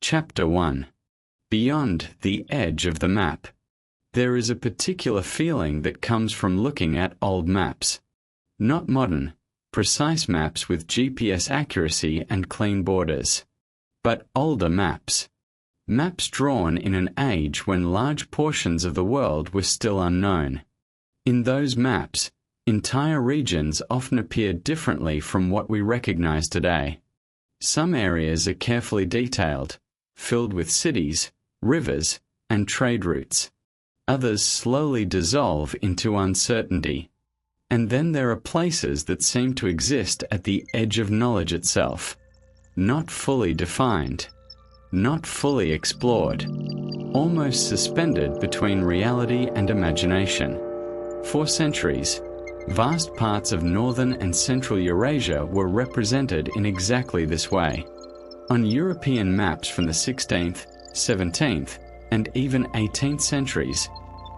Chapter 1. Beyond the edge of the map. There is a particular feeling that comes from looking at old maps. Not modern, precise maps with GPS accuracy and clean borders, but older maps. Maps drawn in an age when large portions of the world were still unknown. In those maps, entire regions often appeared differently from what we recognize today. Some areas are carefully detailed, filled with cities, rivers, and trade routes. Others slowly dissolve into uncertainty. And then there are places that seem to exist at the edge of knowledge itself, not fully defined, not fully explored, almost suspended between reality and imagination. For centuries, vast parts of northern and central Eurasia were represented in exactly this way. On European maps from the 16th, 17th, and even 18th centuries,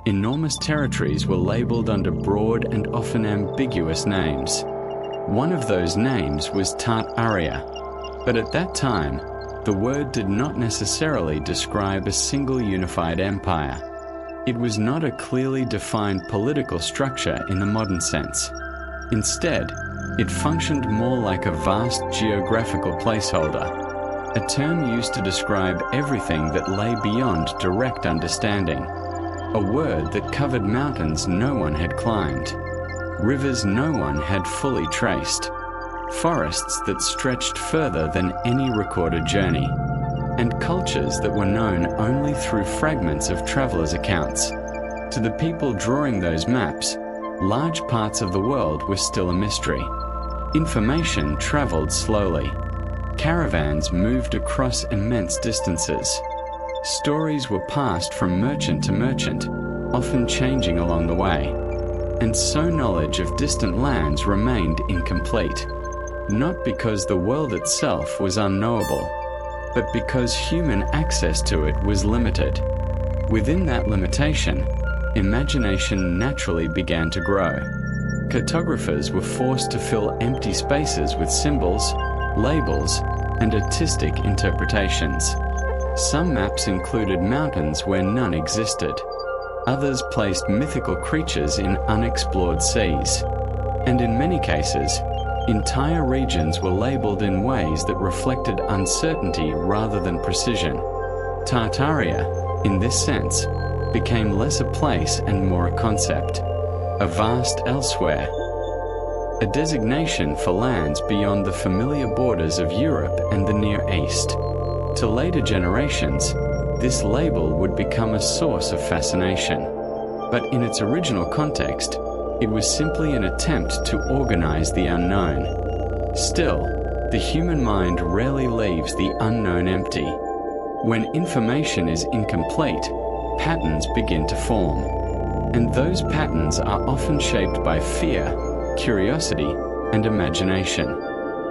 enormous territories were labeled under broad and often ambiguous names. One of those names was Tartaria, but at that time, the word did not necessarily describe a single unified empire. It was not a clearly defined political structure in the modern sense. Instead, it functioned more like a vast geographical placeholder, a term used to describe everything that lay beyond direct understanding, a word that covered mountains no one had climbed, rivers no one had fully traced, forests that stretched further than any recorded journey, and cultures that were known only through fragments of travelers' accounts. To the people drawing those maps, large parts of the world were still a mystery. Information traveled slowly. Caravans moved across immense distances. Stories were passed from merchant to merchant, often changing along the way. And so knowledge of distant lands remained incomplete, not because the world itself was unknowable, but because human access to it was limited. Within that limitation, imagination naturally began to grow. Cartographers were forced to fill empty spaces with symbols, labels, and artistic interpretations. Some maps included mountains where none existed. Others placed mythical creatures in unexplored seas. And in many cases, entire regions were labeled in ways that reflected uncertainty rather than precision. Tartaria, in this sense, became less a place and more a concept, a vast elsewhere, a designation for lands beyond the familiar borders of Europe and the Near East. To later generations, this label would become a source of fascination. But in its original context, it was simply an attempt to organize the unknown. Still, the human mind rarely leaves the unknown empty. When information is incomplete, patterns begin to form. And those patterns are often shaped by fear, curiosity, and imagination.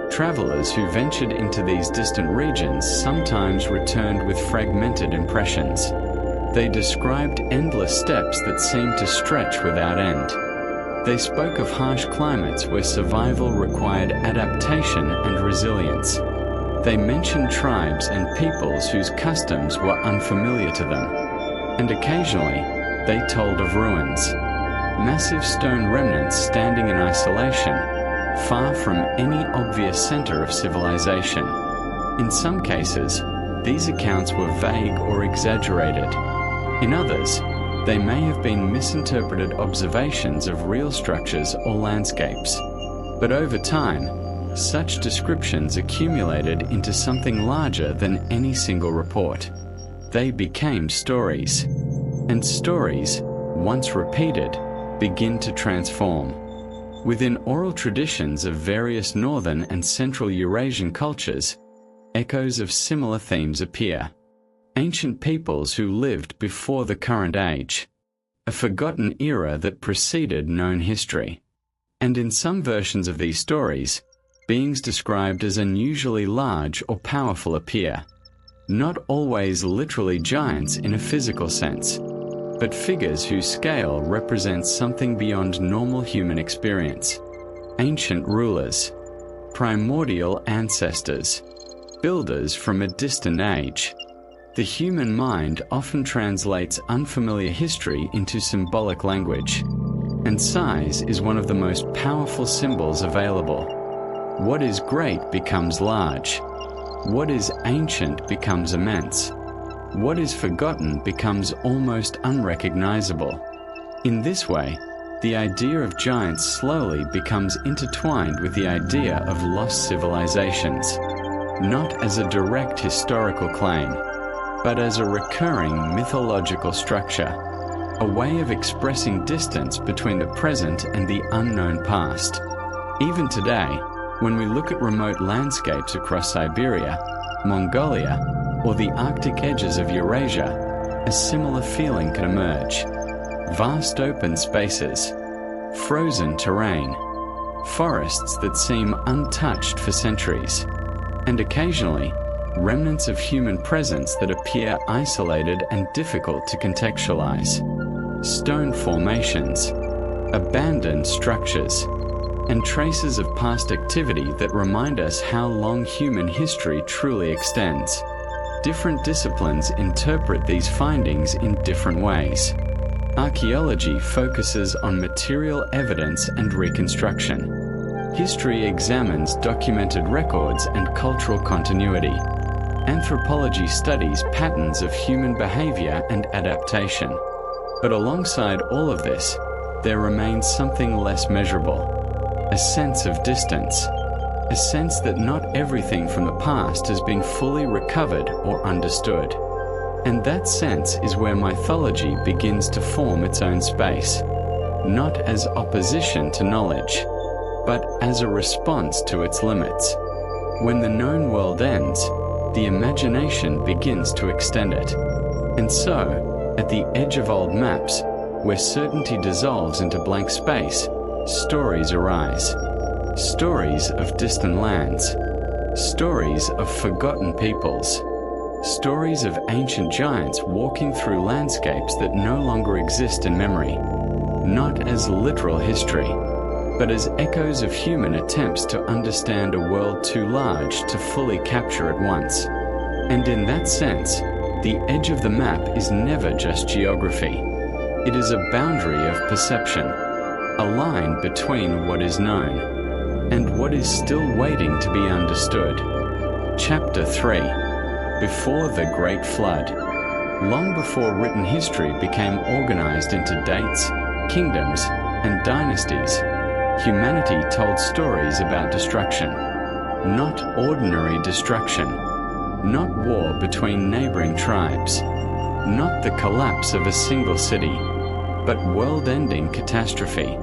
Travelers who ventured into these distant regions sometimes returned with fragmented impressions. They described endless steppes that seemed to stretch without end. They spoke of harsh climates where survival required adaptation and resilience. They mentioned tribes and peoples whose customs were unfamiliar to them. And occasionally, they told of ruins, massive stone remnants standing in isolation, far from any obvious center of civilization. In some cases, these accounts were vague or exaggerated. In others, they may have been misinterpreted observations of real structures or landscapes. But over time, such descriptions accumulated into something larger than any single report. They became stories. And stories, once repeated, begin to transform. Within oral traditions of various northern and central Eurasian cultures, echoes of similar themes appear. Ancient peoples who lived before the current age, a forgotten era that preceded known history. And in some versions of these stories, beings described as unusually large or powerful appear. Not always literally giants in a physical sense, but figures whose scale represents something beyond normal human experience. Ancient rulers, primordial ancestors, builders from a distant age, The human mind often translates unfamiliar history into symbolic language, and size is one of the most powerful symbols available. What is great becomes large. What is ancient becomes immense. What is forgotten becomes almost unrecognizable. In this way, the idea of giants slowly becomes intertwined with the idea of lost civilizations, not as a direct historical claim, but as a recurring mythological structure, a way of expressing distance between the present and the unknown past. Even today, when we look at remote landscapes across Siberia, Mongolia, or the Arctic edges of Eurasia, a similar feeling can emerge. Vast open spaces, frozen terrain, forests that seem untouched for centuries, and occasionally, remnants of human presence that appear isolated and difficult to contextualize. Stone formations, abandoned structures, and traces of past activity that remind us how long human history truly extends. Different disciplines interpret these findings in different ways. Archaeology focuses on material evidence and reconstruction. History examines documented records and cultural continuity. Anthropology studies patterns of human behavior and adaptation. But alongside all of this, there remains something less measurable, a sense of distance, a sense that not everything from the past has been fully recovered or understood. And that sense is where mythology begins to form its own space, not as opposition to knowledge, but as a response to its limits. When the known world ends, the imagination begins to extend it. And so, at the edge of old maps, where certainty dissolves into blank space, stories arise. Stories of distant lands. Stories of forgotten peoples. Stories of ancient giants walking through landscapes that no longer exist in memory, not as literal history, but as echoes of human attempts to understand a world too large to fully capture at once. And in that sense, the edge of the map is never just geography. It is a boundary of perception, a line between what is known and what is still waiting to be understood. Chapter 3. Before the Great Flood. Long before written history became organized into dates, kingdoms, and dynasties, humanity told stories about destruction. Not ordinary destruction. Not war between neighboring tribes. Not the collapse of a single city, but world-ending catastrophe.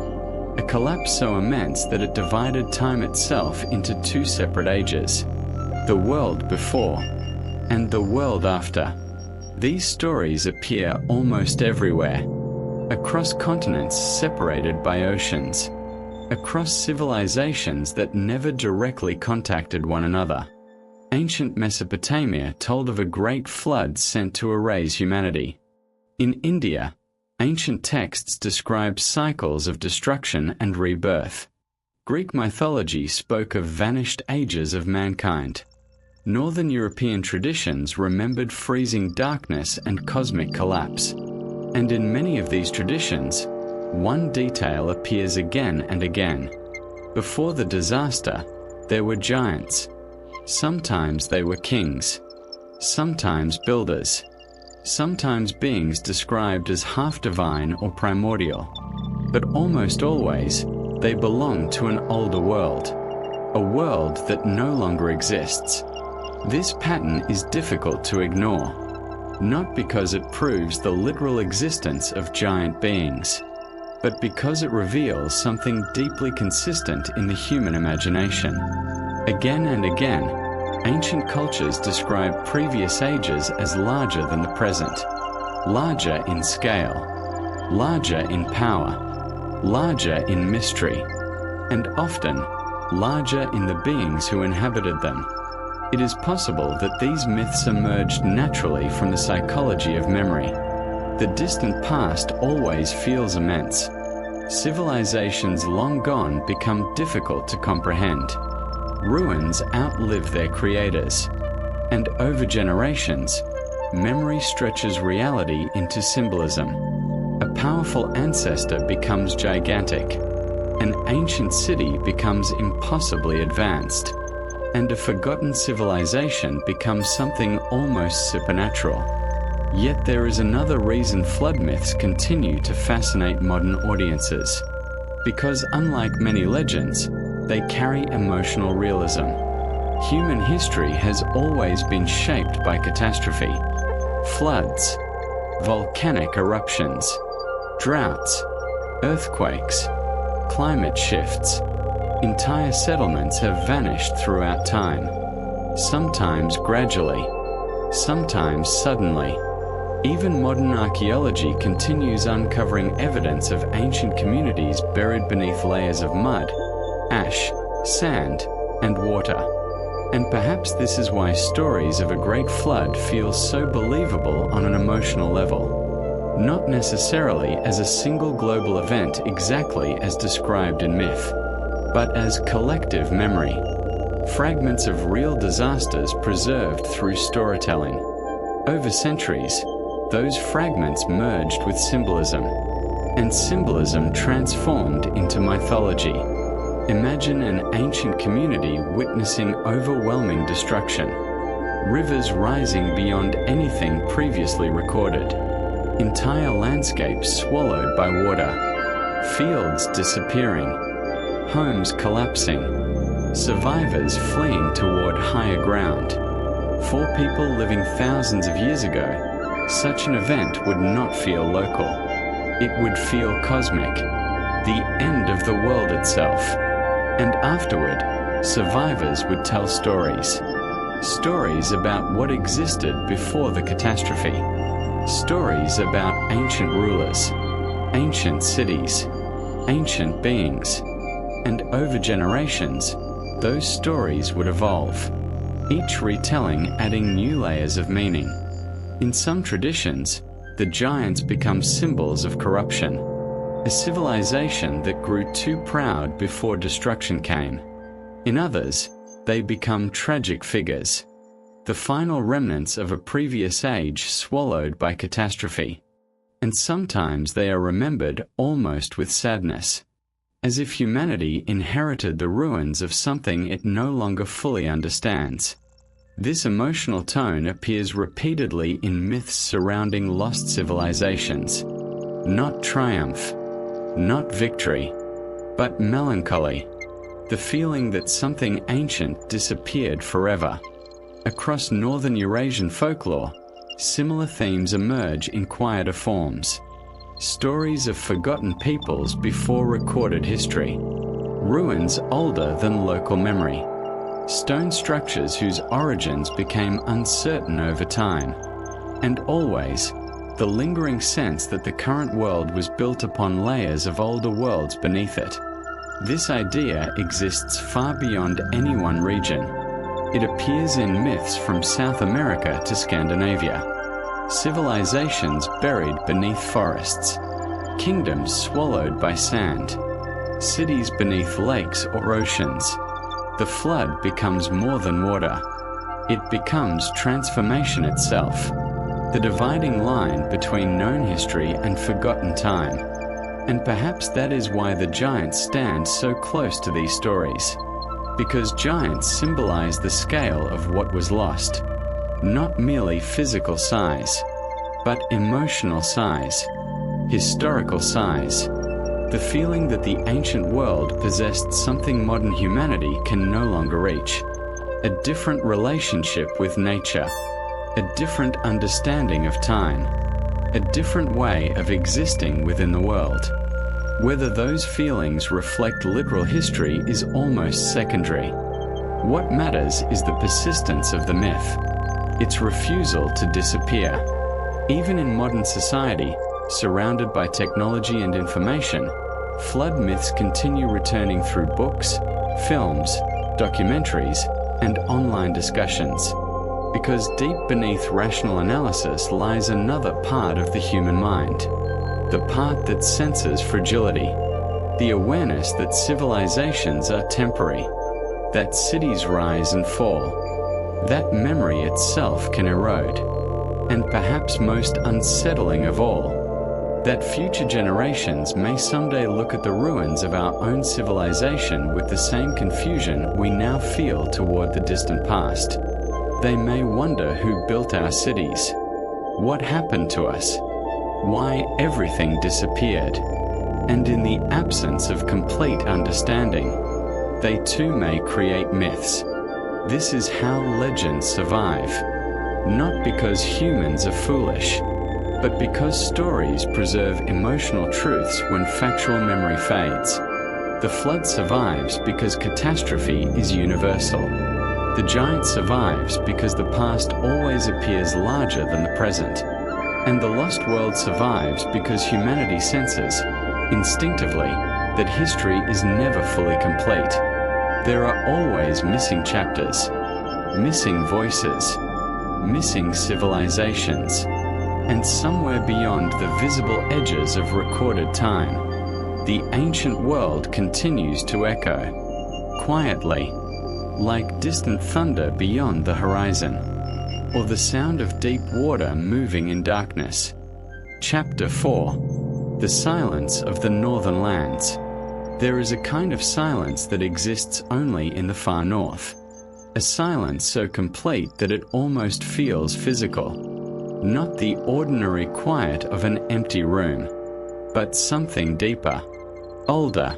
A collapse so immense that it divided time itself into two separate ages. The world before and the world after. These stories appear almost everywhere, across continents separated by oceans, across civilizations that never directly contacted one another. Ancient Mesopotamia told of a great flood sent to erase humanity. In India, ancient texts describe cycles of destruction and rebirth. Greek mythology spoke of vanished ages of mankind. Northern European traditions remembered freezing darkness and cosmic collapse. And in many of these traditions, one detail appears again and again. Before the disaster, there were giants. Sometimes they were kings, sometimes builders, sometimes beings described as half-divine or primordial. But almost always, they belonged to an older world, a world that no longer exists. This pattern is difficult to ignore, not because it proves the literal existence of giant beings, but because it reveals something deeply consistent in the human imagination. Again and again, ancient cultures describe previous ages as larger than the present, larger in scale, larger in power, larger in mystery, and often larger in the beings who inhabited them. It is possible that these myths emerged naturally from the psychology of memory. The distant past always feels immense. Civilizations long gone become difficult to comprehend. Ruins outlive their creators. And over generations, memory stretches reality into symbolism. A powerful ancestor becomes gigantic. An ancient city becomes impossibly advanced. And a forgotten civilization becomes something almost supernatural. Yet there is another reason flood myths continue to fascinate modern audiences. Because unlike many legends, they carry emotional realism. Human history has always been shaped by catastrophe. Floods, volcanic eruptions, droughts, earthquakes, climate shifts. Entire settlements have vanished throughout time, sometimes gradually, sometimes suddenly. Even modern archaeology continues uncovering evidence of ancient communities buried beneath layers of mud, ash, sand, and water. And perhaps this is why stories of a great flood feel so believable on an emotional level. Not necessarily as a single global event exactly as described in myth, but as collective memory. Fragments of real disasters preserved through storytelling. Over centuries, those fragments merged with symbolism, and symbolism transformed into mythology. Imagine an ancient community witnessing overwhelming destruction, rivers rising beyond anything previously recorded, entire landscapes swallowed by water, fields disappearing, homes collapsing, survivors fleeing toward higher ground. For people living thousands of years ago, such an event would not feel local. It would feel cosmic, the end of the world itself. And afterward, survivors would tell stories. Stories about what existed before the catastrophe. Stories about ancient rulers, ancient cities, ancient beings. And over generations, those stories would evolve, each retelling adding new layers of meaning. In some traditions, the giants become symbols of corruption, a civilization that grew too proud before destruction came. In others, they become tragic figures, the final remnants of a previous age swallowed by catastrophe. And sometimes they are remembered almost with sadness, as if humanity inherited the ruins of something it no longer fully understands. This emotional tone appears repeatedly in myths surrounding lost civilizations. Not triumph, not victory, but melancholy, the feeling that something ancient disappeared forever. Across northern Eurasian folklore, similar themes emerge in quieter forms. Stories of forgotten peoples before recorded history, ruins older than local memory, stone structures whose origins became uncertain over time, and always the lingering sense that the current world was built upon layers of older worlds beneath it. This idea exists far beyond any one region. It appears in myths from South America to Scandinavia. Civilizations buried beneath forests, kingdoms swallowed by sand, cities beneath lakes or oceans. The flood becomes more than water. It becomes transformation itself, the dividing line between known history and forgotten time. And perhaps that is why the giants stand so close to these stories, because giants symbolize the scale of what was lost. Not merely physical size, but emotional size, historical size, the feeling that the ancient world possessed something modern humanity can no longer reach, a different relationship with nature, a different understanding of time, a different way of existing within the world. Whether those feelings reflect literal history is almost secondary. What matters is the persistence of the myth, its refusal to disappear. Even in modern society, surrounded by technology and information, flood myths continue returning through books, films, documentaries, and online discussions. Because deep beneath rational analysis lies another part of the human mind, the part that senses fragility, the awareness that civilizations are temporary, that cities rise and fall, that memory itself can erode. and perhaps most unsettling of all, that future generations may someday look at the ruins of our own civilization with the same confusion we now feel toward the distant past. They may wonder who built our cities, what happened to us, why everything disappeared, and in the absence of complete understanding, they too may create myths. This is how legends survive, not because humans are foolish, but because stories preserve emotional truths when factual memory fades. The flood survives because catastrophe is universal. The giant survives because the past always appears larger than the present. And the lost world survives because humanity senses, instinctively, that history is never fully complete. There are always missing chapters, missing voices, missing civilizations, and somewhere beyond the visible edges of recorded time, the ancient world continues to echo, quietly, like distant thunder beyond the horizon, or the sound of deep water moving in darkness. Chapter 4. The Silence of the Northern Lands. There is a kind of silence that exists only in the far north, a silence so complete that it almost feels physical, not the ordinary quiet of an empty room, but something deeper, older,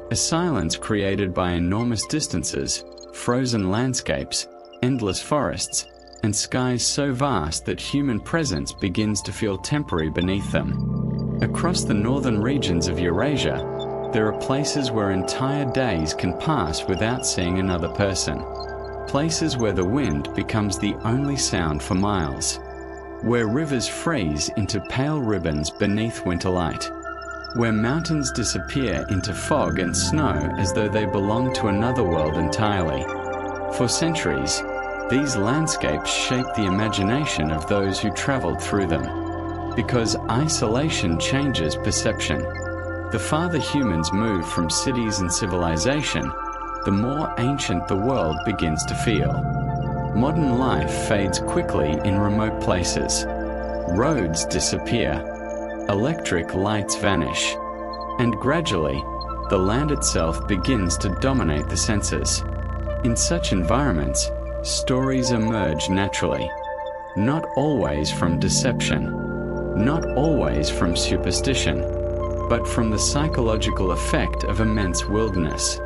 a silence created by enormous distances, frozen landscapes, endless forests, and skies so vast that human presence begins to feel temporary beneath them. Across the northern regions of Eurasia, there are places where entire days can pass without seeing another person. Places where the wind becomes the only sound for miles. Where rivers freeze into pale ribbons beneath winter light. Where mountains disappear into fog and snow as though they belong to another world entirely. For centuries, these landscapes shape the imagination of those who traveled through them. Because isolation changes perception. The farther humans move from cities and civilization, the more ancient the world begins to feel. Modern life fades quickly in remote places. Roads disappear. Electric lights vanish. And gradually, the land itself begins to dominate the senses. In such environments, stories emerge naturally. Not always from deception, not always from superstition, but from the psychological effect of immense wilderness.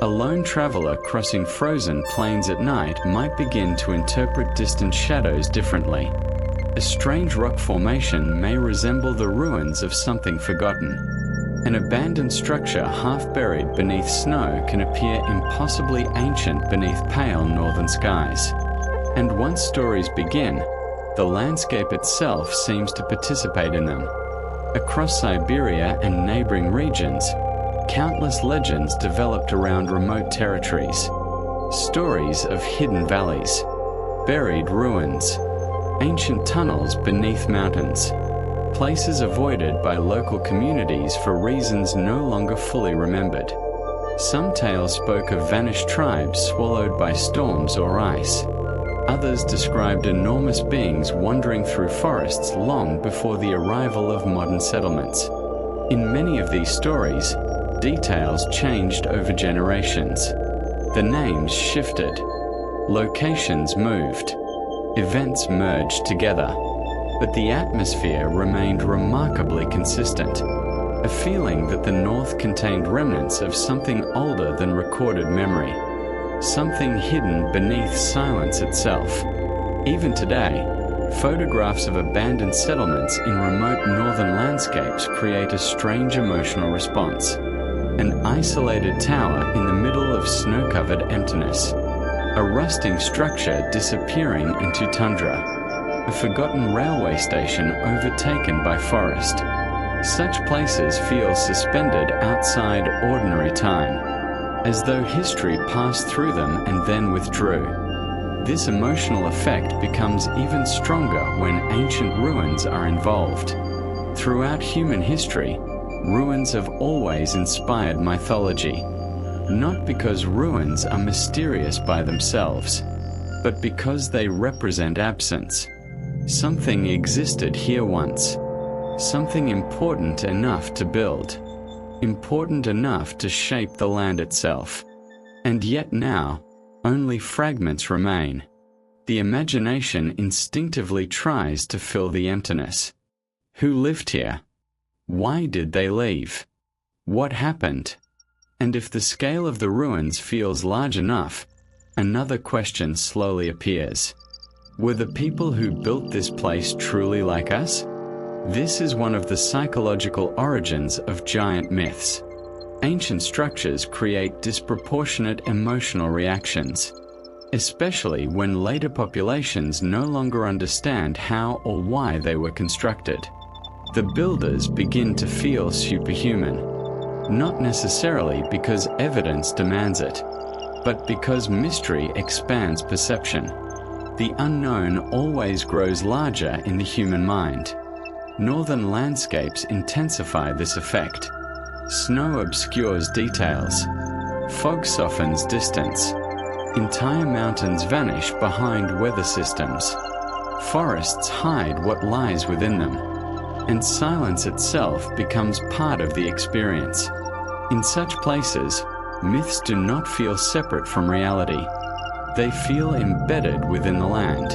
A lone traveler crossing frozen plains at night might begin to interpret distant shadows differently. A strange rock formation may resemble the ruins of something forgotten. An abandoned structure half buried beneath snow can appear impossibly ancient beneath pale northern skies. And once stories begin, the landscape itself seems to participate in them. Across Siberia and neighboring regions, countless legends developed around remote territories. Stories of hidden valleys, buried ruins, ancient tunnels beneath mountains, places avoided by local communities for reasons no longer fully remembered. Some tales spoke of vanished tribes swallowed by storms or ice. Others described enormous beings wandering through forests long before the arrival of modern settlements. In many of these stories, details changed over generations. The names shifted. Locations moved. Events merged together. But the atmosphere remained remarkably consistent. A feeling that the North contained remnants of something older than recorded memory. Something hidden beneath silence itself. Even today, photographs of abandoned settlements in remote northern landscapes create a strange emotional response. An isolated tower in the middle of snow-covered emptiness. A rusting structure disappearing into tundra. A forgotten railway station overtaken by forest. Such places feel suspended outside ordinary time, as though history passed through them and then withdrew. This emotional effect becomes even stronger when ancient ruins are involved. Throughout human history, ruins have always inspired mythology, not because ruins are mysterious by themselves, but because they represent absence. Something existed here once. Something important enough to build. Important enough to shape the land itself. And yet now, only fragments remain. The imagination instinctively tries to fill the emptiness. Who lived here? Why did they leave? What happened? And if the scale of the ruins feels large enough, another question slowly appears. Were the people who built this place truly like us? This is one of the psychological origins of giant myths. Ancient structures create disproportionate emotional reactions, especially when later populations no longer understand how or why they were constructed. The builders begin to feel superhuman, not necessarily because evidence demands it, but because mystery expands perception. The unknown always grows larger in the human mind. Northern landscapes intensify this effect. Snow obscures details. Fog softens distance. Entire mountains vanish behind weather systems. Forests hide what lies within them. And silence itself becomes part of the experience. In such places, myths do not feel separate from reality. They feel embedded within the land.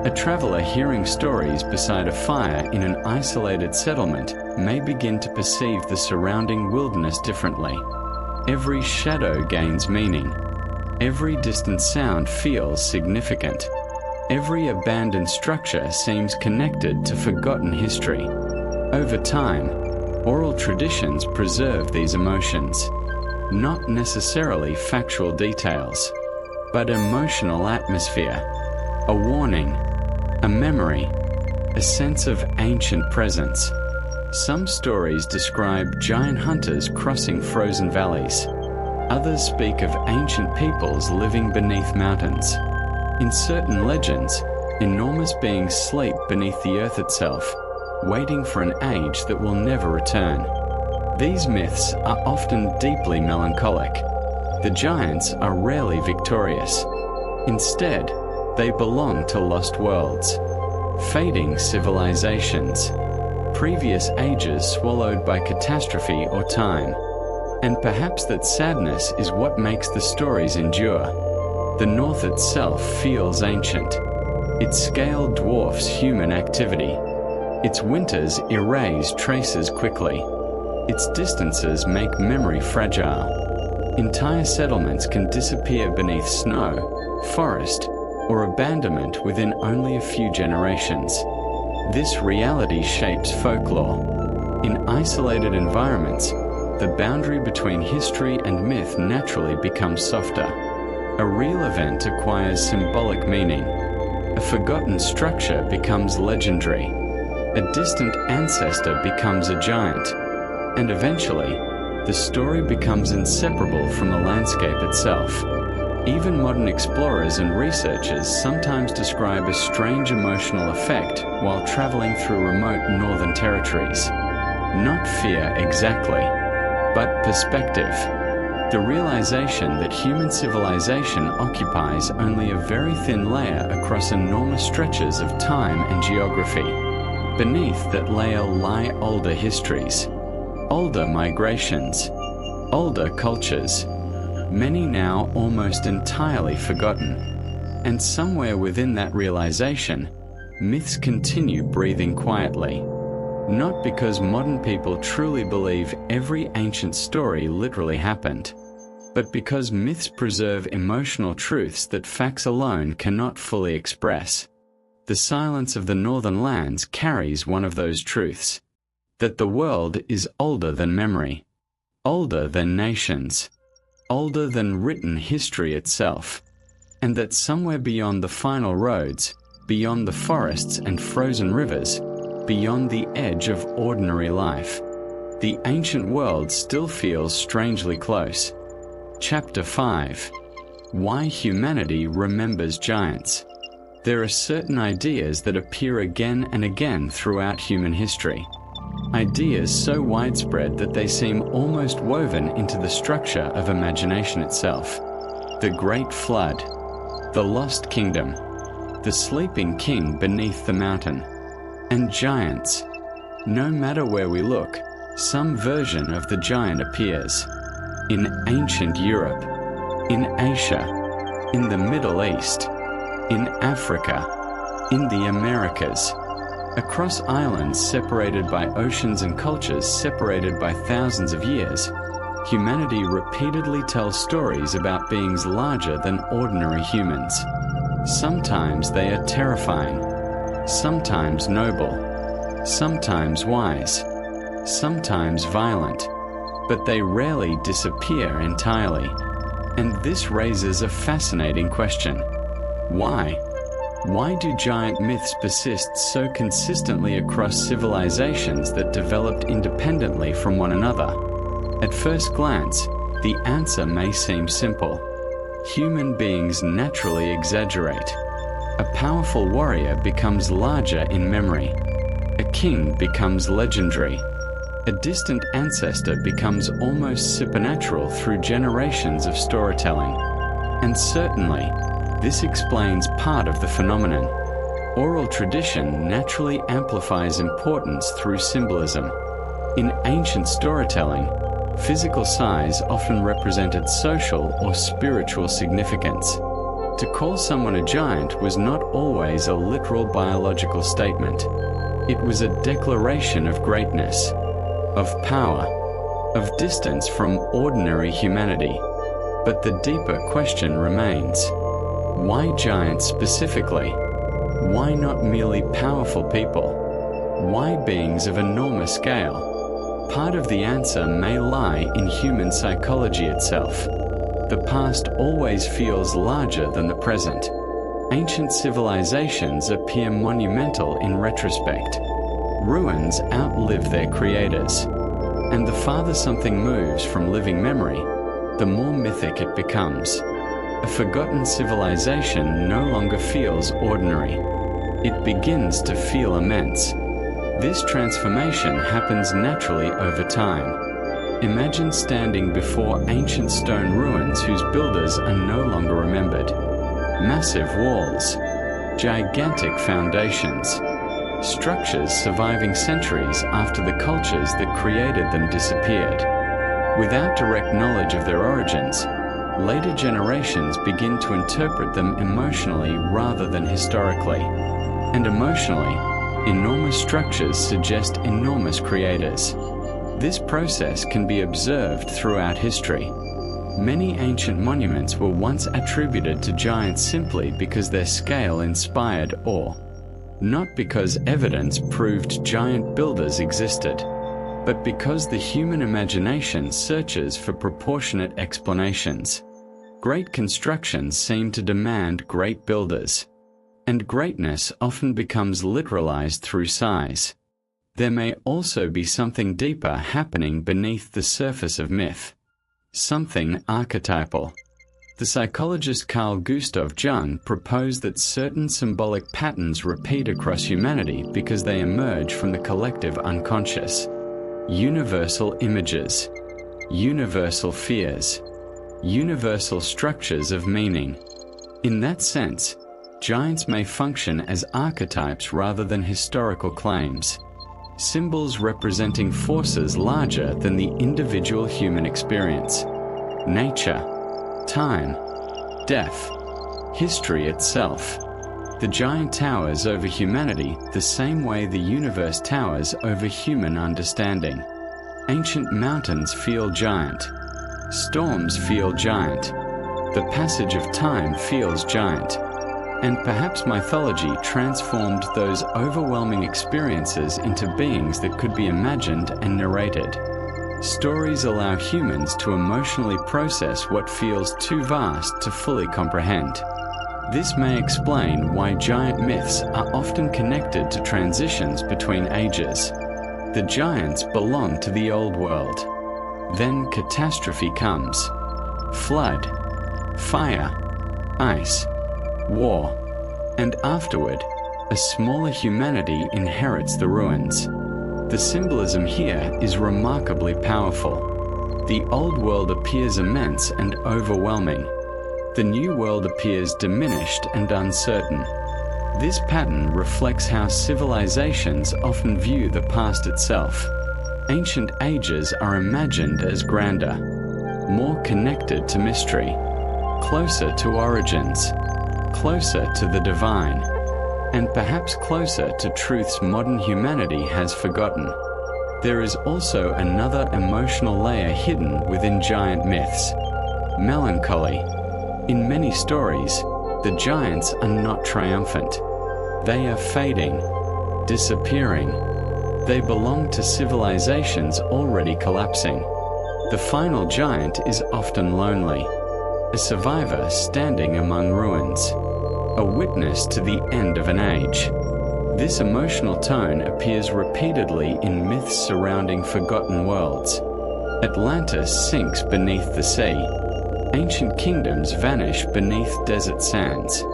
A traveler hearing stories beside a fire in an isolated settlement may begin to perceive the surrounding wilderness differently. Every shadow gains meaning. Every distant sound feels significant. Every abandoned structure seems connected to forgotten history. Over time, oral traditions preserve these emotions. Not necessarily factual details, but emotional atmosphere, a warning, a memory, a sense of ancient presence. Some stories describe giant hunters crossing frozen valleys. Others speak of ancient peoples living beneath mountains. In certain legends, enormous beings sleep beneath the earth itself, waiting for an age that will never return. These myths are often deeply melancholic. The giants are rarely victorious. Instead, they belong to lost worlds, fading civilizations, previous ages swallowed by catastrophe or time. And perhaps that sadness is what makes the stories endure. The North itself feels ancient. Its scale dwarfs human activity. Its winters erase traces quickly. Its distances make memory fragile. Entire settlements can disappear beneath snow, forest, or abandonment within only a few generations. This reality shapes folklore. In isolated environments, the boundary between history and myth naturally becomes softer. A real event acquires symbolic meaning. A forgotten structure becomes legendary. A distant ancestor becomes a giant. And eventually, the story becomes inseparable from the landscape itself. Even modern explorers and researchers sometimes describe a strange emotional effect while traveling through remote northern territories. Not fear exactly, but perspective. The realization that human civilization occupies only a very thin layer across enormous stretches of time and geography. Beneath that layer lie older histories, older migrations, older cultures, many now almost entirely forgotten. And somewhere within that realization, myths continue breathing quietly. Not because modern people truly believe every ancient story literally happened, but because myths preserve emotional truths that facts alone cannot fully express. The silence of the northern lands carries one of those truths: that the world is older than memory, older than nations, older than written history itself, and that somewhere beyond the final roads, beyond the forests and frozen rivers, beyond the edge of ordinary life, the ancient world still feels strangely close. Chapter 5. Why Humanity Remembers Giants. There are certain ideas that appear again and again throughout human history. Ideas so widespread that they seem almost woven into the structure of imagination itself. The Great Flood, the Lost Kingdom, the sleeping king beneath the mountain. And giants. No matter where we look, some version of the giant appears. In ancient Europe, in Asia, in the Middle East, in Africa, in the Americas, across islands separated by oceans and cultures separated by thousands of years, humanity repeatedly tells stories about beings larger than ordinary humans. Sometimes they are terrifying, sometimes noble, sometimes wise, sometimes violent, but they rarely disappear entirely. And this raises a fascinating question. Why? Why do giant myths persist so consistently across civilizations that developed independently from one another? At first glance, the answer may seem simple. Human beings naturally exaggerate. A powerful warrior becomes larger in memory. A king becomes legendary. A distant ancestor becomes almost supernatural through generations of storytelling. And certainly, this explains part of the phenomenon. Oral tradition naturally amplifies importance through symbolism. In ancient storytelling, physical size often represented social or spiritual significance. To call someone a giant was not always a literal biological statement. It was a declaration of greatness, of power, of distance from ordinary humanity. But the deeper question remains. Why giants specifically? Why not merely powerful people? Why beings of enormous scale? Part of the answer may lie in human psychology itself. The past always feels larger than the present. Ancient civilizations appear monumental in retrospect. Ruins outlive their creators. And the farther something moves from living memory, the more mythic it becomes. A forgotten civilization no longer feels ordinary. It begins to feel immense. This transformation happens naturally over time. Imagine standing before ancient stone ruins whose builders are no longer remembered. Massive walls, gigantic foundations, structures surviving centuries after the cultures that created them disappeared. Without direct knowledge of their origins, later generations begin to interpret them emotionally rather than historically. And emotionally, enormous structures suggest enormous creators. This process can be observed throughout history. Many ancient monuments were once attributed to giants simply because their scale inspired awe. Not because evidence proved giant builders existed, but because the human imagination searches for proportionate explanations. Great constructions seem to demand great builders, and greatness often becomes literalized through size. There may also be something deeper happening beneath the surface of myth. Something archetypal. The psychologist Carl Gustav Jung proposed that certain symbolic patterns repeat across humanity because they emerge from the collective unconscious. Universal images, universal fears, universal structures of meaning. In that sense, giants may function as archetypes rather than historical claims. Symbols representing forces larger than the individual human experience. Nature, time, death, history itself. The giant towers over humanity the same way the universe towers over human understanding. Ancient mountains feel giant. Storms feel giant. The passage of time feels giant. And perhaps mythology transformed those overwhelming experiences into beings that could be imagined and narrated. Stories allow humans to emotionally process what feels too vast to fully comprehend. This may explain why giant myths are often connected to transitions between ages. The giants belong to the old world. Then catastrophe comes. Flood, fire, ice, war, and afterward, a smaller humanity inherits the ruins. The symbolism here is remarkably powerful. The old world appears immense and overwhelming. The new world appears diminished and uncertain. This pattern reflects how civilizations often view the past itself. Ancient ages are imagined as grander, more connected to mystery, closer to origins, closer to the divine, and perhaps closer to truths modern humanity has forgotten. There is also another emotional layer hidden within giant myths: melancholy. In many stories, the giants are not triumphant. They are fading, disappearing. They belong to civilizations already collapsing. The final giant is often lonely, a survivor standing among ruins, a witness to the end of an age. This emotional tone appears repeatedly in myths surrounding forgotten worlds. Atlantis sinks beneath the sea. Ancient kingdoms vanish beneath desert sands.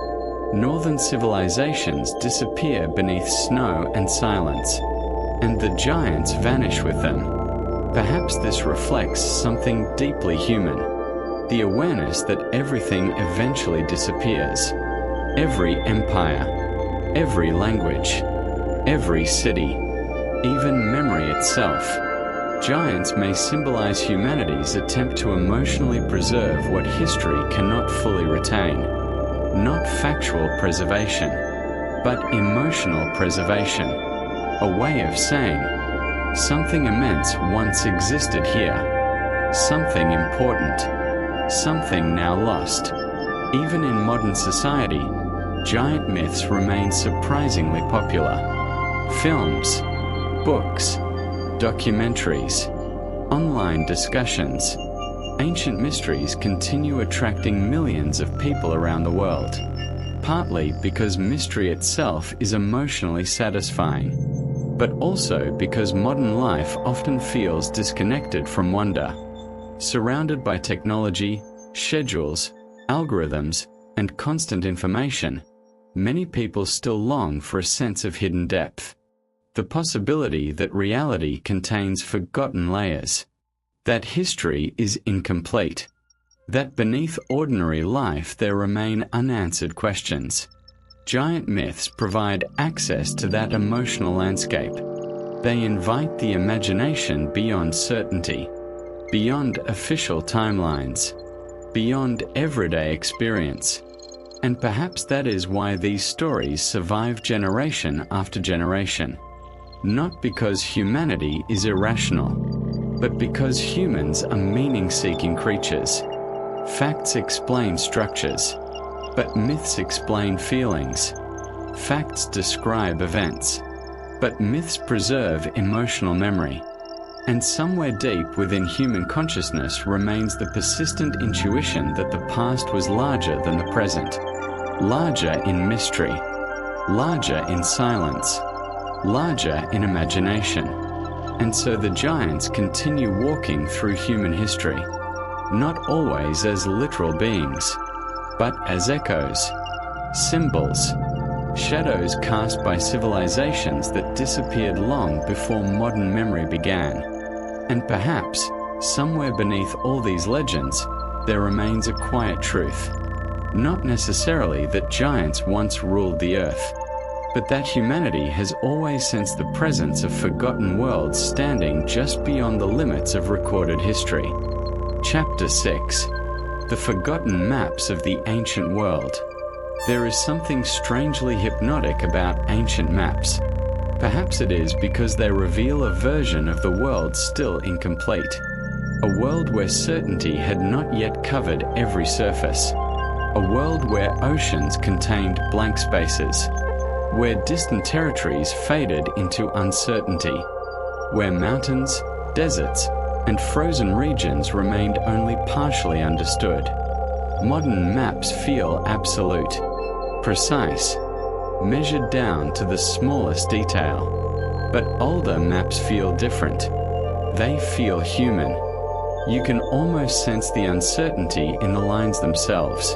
Northern civilizations disappear beneath snow and silence, and the giants vanish with them. Perhaps this reflects something deeply human, the awareness that everything eventually disappears. Every empire, every language, every city, even memory itself. Giants may symbolize humanity's attempt to emotionally preserve what history cannot fully retain. Not factual preservation, but emotional preservation. A way of saying, something immense once existed here. Something important. Something now lost. Even in modern society, giant myths remain surprisingly popular. Films, books, documentaries, online discussions. Ancient mysteries continue attracting millions of people around the world, partly because mystery itself is emotionally satisfying, but also because modern life often feels disconnected from wonder. Surrounded by technology, schedules, algorithms, and constant information, many people still long for a sense of hidden depth. The possibility that reality contains forgotten layers, that history is incomplete, that beneath ordinary life there remain unanswered questions. Giant myths provide access to that emotional landscape. They invite the imagination beyond certainty, beyond official timelines, beyond everyday experience. And perhaps that is why these stories survive generation after generation. Not because humanity is irrational, but because humans are meaning-seeking creatures. Facts explain structures, but myths explain feelings. Facts describe events, but myths preserve emotional memory. And somewhere deep within human consciousness remains the persistent intuition that the past was larger than the present, larger in mystery, larger in silence, larger in imagination. And so the giants continue walking through human history, not always as literal beings, but as echoes, symbols, shadows cast by civilizations that disappeared long before modern memory began. And perhaps, somewhere beneath all these legends, there remains a quiet truth. Not necessarily that giants once ruled the earth, but that humanity has always sensed the presence of forgotten worlds standing just beyond the limits of recorded history. Chapter 6. The Forgotten Maps of the Ancient World. There is something strangely hypnotic about ancient maps. Perhaps it is because they reveal a version of the world still incomplete. A world where certainty had not yet covered every surface. A world where oceans contained blank spaces, where distant territories faded into uncertainty, where mountains, deserts, and frozen regions remained only partially understood. Modern maps feel absolute, precise, measured down to the smallest detail. But older maps feel different. They feel human. You can almost sense the uncertainty in the lines themselves,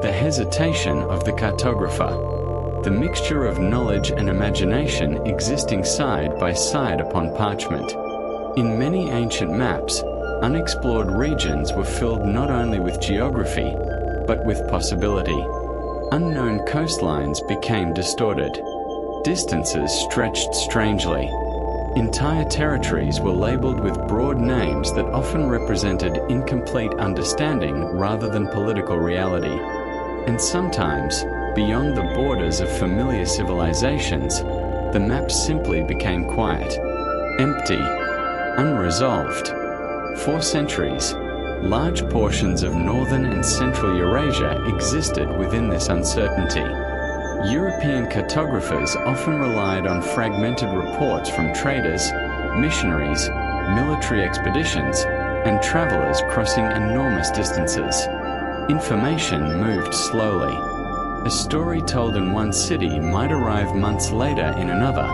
the hesitation of the cartographer, the mixture of knowledge and imagination existing side by side upon parchment. In many ancient maps, unexplored regions were filled not only with geography, but with possibility. Unknown coastlines became distorted. Distances stretched strangely. Entire territories were labeled with broad names that often represented incomplete understanding rather than political reality. And sometimes, beyond the borders of familiar civilizations, the map simply became quiet, empty, unresolved. For centuries, large portions of northern and central Eurasia existed within this uncertainty. European cartographers often relied on fragmented reports from traders, missionaries, military expeditions, and travelers crossing enormous distances. Information moved slowly. A story told in one city might arrive months later in another,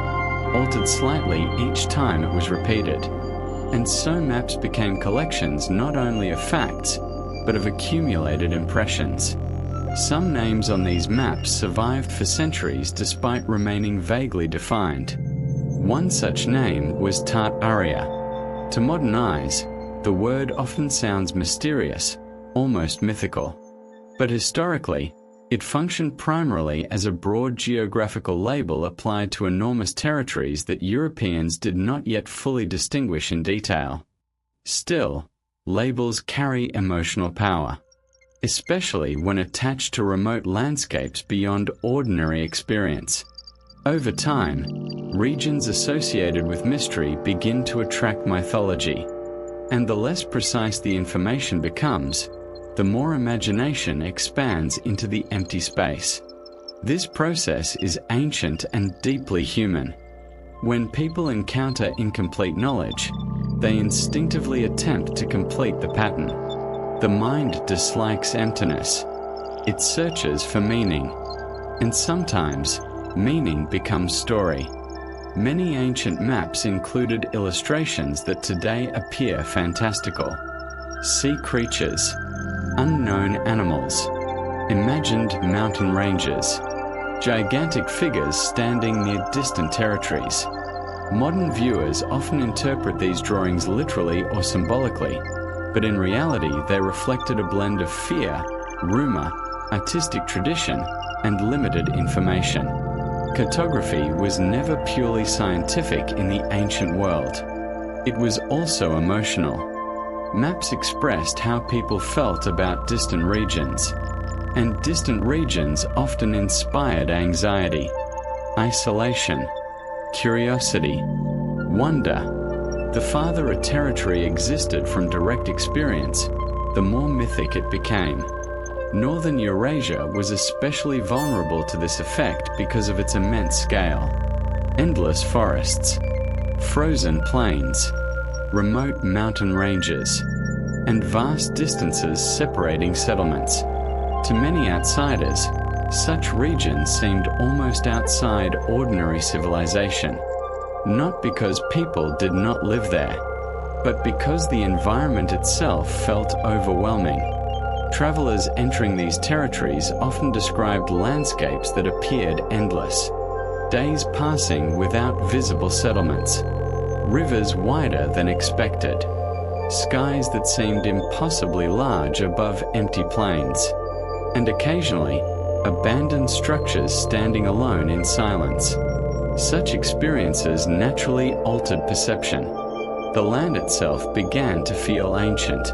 altered slightly each time it was repeated. And so maps became collections not only of facts, but of accumulated impressions. Some names on these maps survived for centuries despite remaining vaguely defined. One such name was Tartaria. To modern eyes, the word often sounds mysterious, almost mythical. But historically, it functioned primarily as a broad geographical label applied to enormous territories that Europeans did not yet fully distinguish in detail. Still, labels carry emotional power, especially when attached to remote landscapes beyond ordinary experience. Over time, regions associated with mystery begin to attract mythology, and the less precise the information becomes, the more imagination expands into the empty space. This process is ancient and deeply human. When people encounter incomplete knowledge, they instinctively attempt to complete the pattern. The mind dislikes emptiness. It searches for meaning. And sometimes, meaning becomes story. Many ancient maps included illustrations that today appear fantastical. Sea creatures, unknown animals, imagined mountain ranges, gigantic figures standing near distant territories. Modern viewers often interpret these drawings literally or symbolically, but in reality they reflected a blend of fear, rumor, artistic tradition, and limited information. Cartography was never purely scientific in the ancient world. It was also emotional. Maps expressed how people felt about distant regions, and distant regions often inspired anxiety, isolation, curiosity, wonder. The farther a territory existed from direct experience, the more mythic it became. Northern Eurasia was especially vulnerable to this effect because of its immense scale. Endless forests, frozen plains, remote mountain ranges, and vast distances separating settlements. To many outsiders, such regions seemed almost outside ordinary civilization. Not because people did not live there, but because the environment itself felt overwhelming. Travelers entering these territories often described landscapes that appeared endless, days passing without visible settlements, rivers wider than expected, skies that seemed impossibly large above empty plains, and occasionally, abandoned structures standing alone in silence. Such experiences naturally altered perception. The land itself began to feel ancient,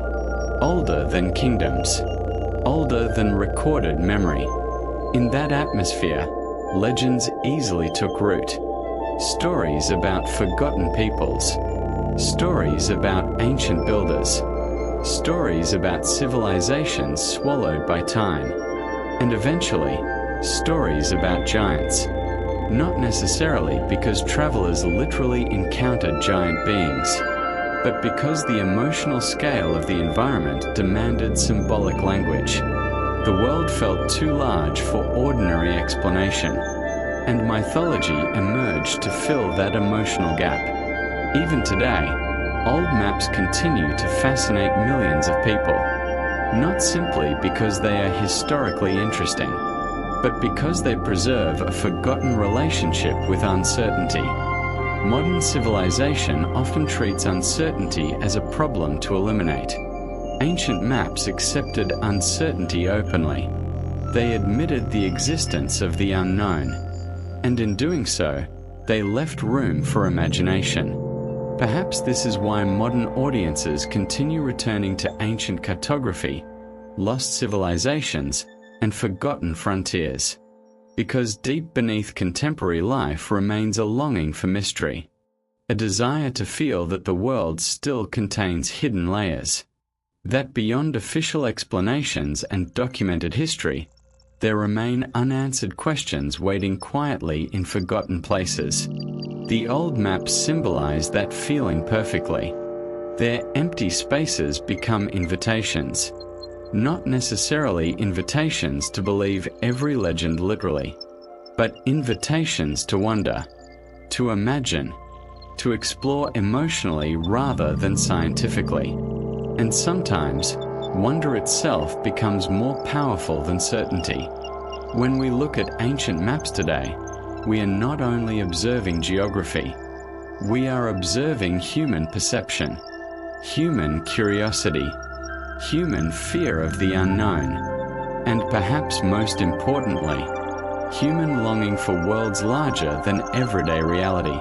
older than kingdoms, older than recorded memory. In that atmosphere, legends easily took root. Stories about forgotten peoples, stories about ancient builders, stories about civilizations swallowed by time, and eventually, stories about giants. Not necessarily because travelers literally encountered giant beings, but because the emotional scale of the environment demanded symbolic language. The world felt too large for ordinary explanation, and mythology emerged to fill that emotional gap. Even today, old maps continue to fascinate millions of people, not simply because they are historically interesting, but because they preserve a forgotten relationship with uncertainty. Modern civilization often treats uncertainty as a problem to eliminate. Ancient maps accepted uncertainty openly. They admitted the existence of the unknown, and in doing so, they left room for imagination. Perhaps this is why modern audiences continue returning to ancient cartography, lost civilizations, and forgotten frontiers. Because deep beneath contemporary life remains a longing for mystery, a desire to feel that the world still contains hidden layers, that beyond official explanations and documented history, there remain unanswered questions waiting quietly in forgotten places. The old maps symbolize that feeling perfectly. Their empty spaces become invitations, not necessarily invitations to believe every legend literally, but invitations to wonder, to imagine, to explore emotionally rather than scientifically. And sometimes, wonder itself becomes more powerful than certainty. When we look at ancient maps today, we are not only observing geography, we are observing human perception, human curiosity, human fear of the unknown, and perhaps most importantly, human longing for worlds larger than everyday reality.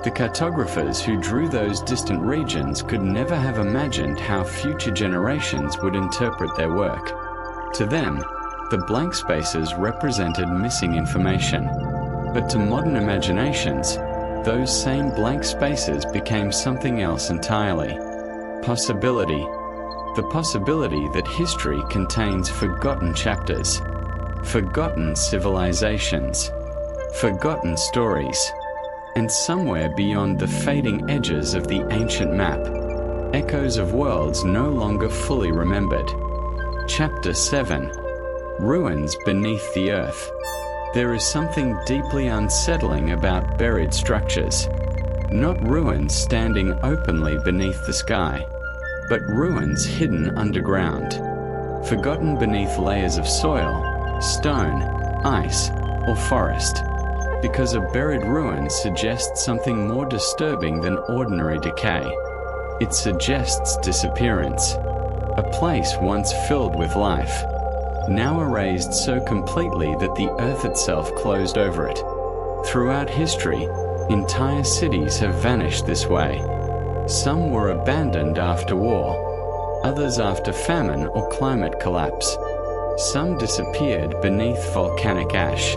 The cartographers who drew those distant regions could never have imagined how future generations would interpret their work. To them, the blank spaces represented missing information, but to modern imaginations, those same blank spaces became something else entirely. Possibility. The possibility that history contains forgotten chapters, forgotten civilizations, forgotten stories, and somewhere beyond the fading edges of the ancient map, echoes of worlds no longer fully remembered. Chapter 7. Ruins beneath the earth. There is something deeply unsettling about buried structures. Not ruins standing openly beneath the sky, but ruins hidden underground, forgotten beneath layers of soil, stone, ice, or forest. Because a buried ruin suggests something more disturbing than ordinary decay. It suggests disappearance. A place once filled with life, now erased so completely that the earth itself closed over it. Throughout history, entire cities have vanished this way. Some were abandoned after war, others after famine or climate collapse. Some disappeared beneath volcanic ash,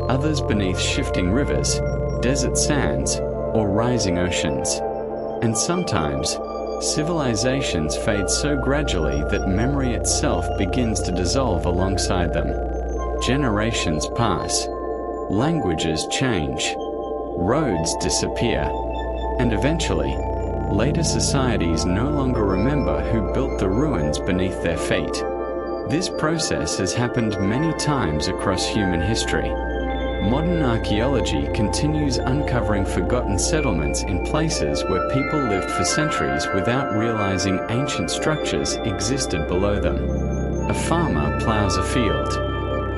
others beneath shifting rivers, desert sands, or rising oceans. And sometimes, civilizations fade so gradually that memory itself begins to dissolve alongside them. Generations pass, languages change, roads disappear, and eventually, later societies no longer remember who built the ruins beneath their feet. This process has happened many times across human history. Modern archaeology continues uncovering forgotten settlements in places where people lived for centuries without realizing ancient structures existed below them. A farmer plows a field.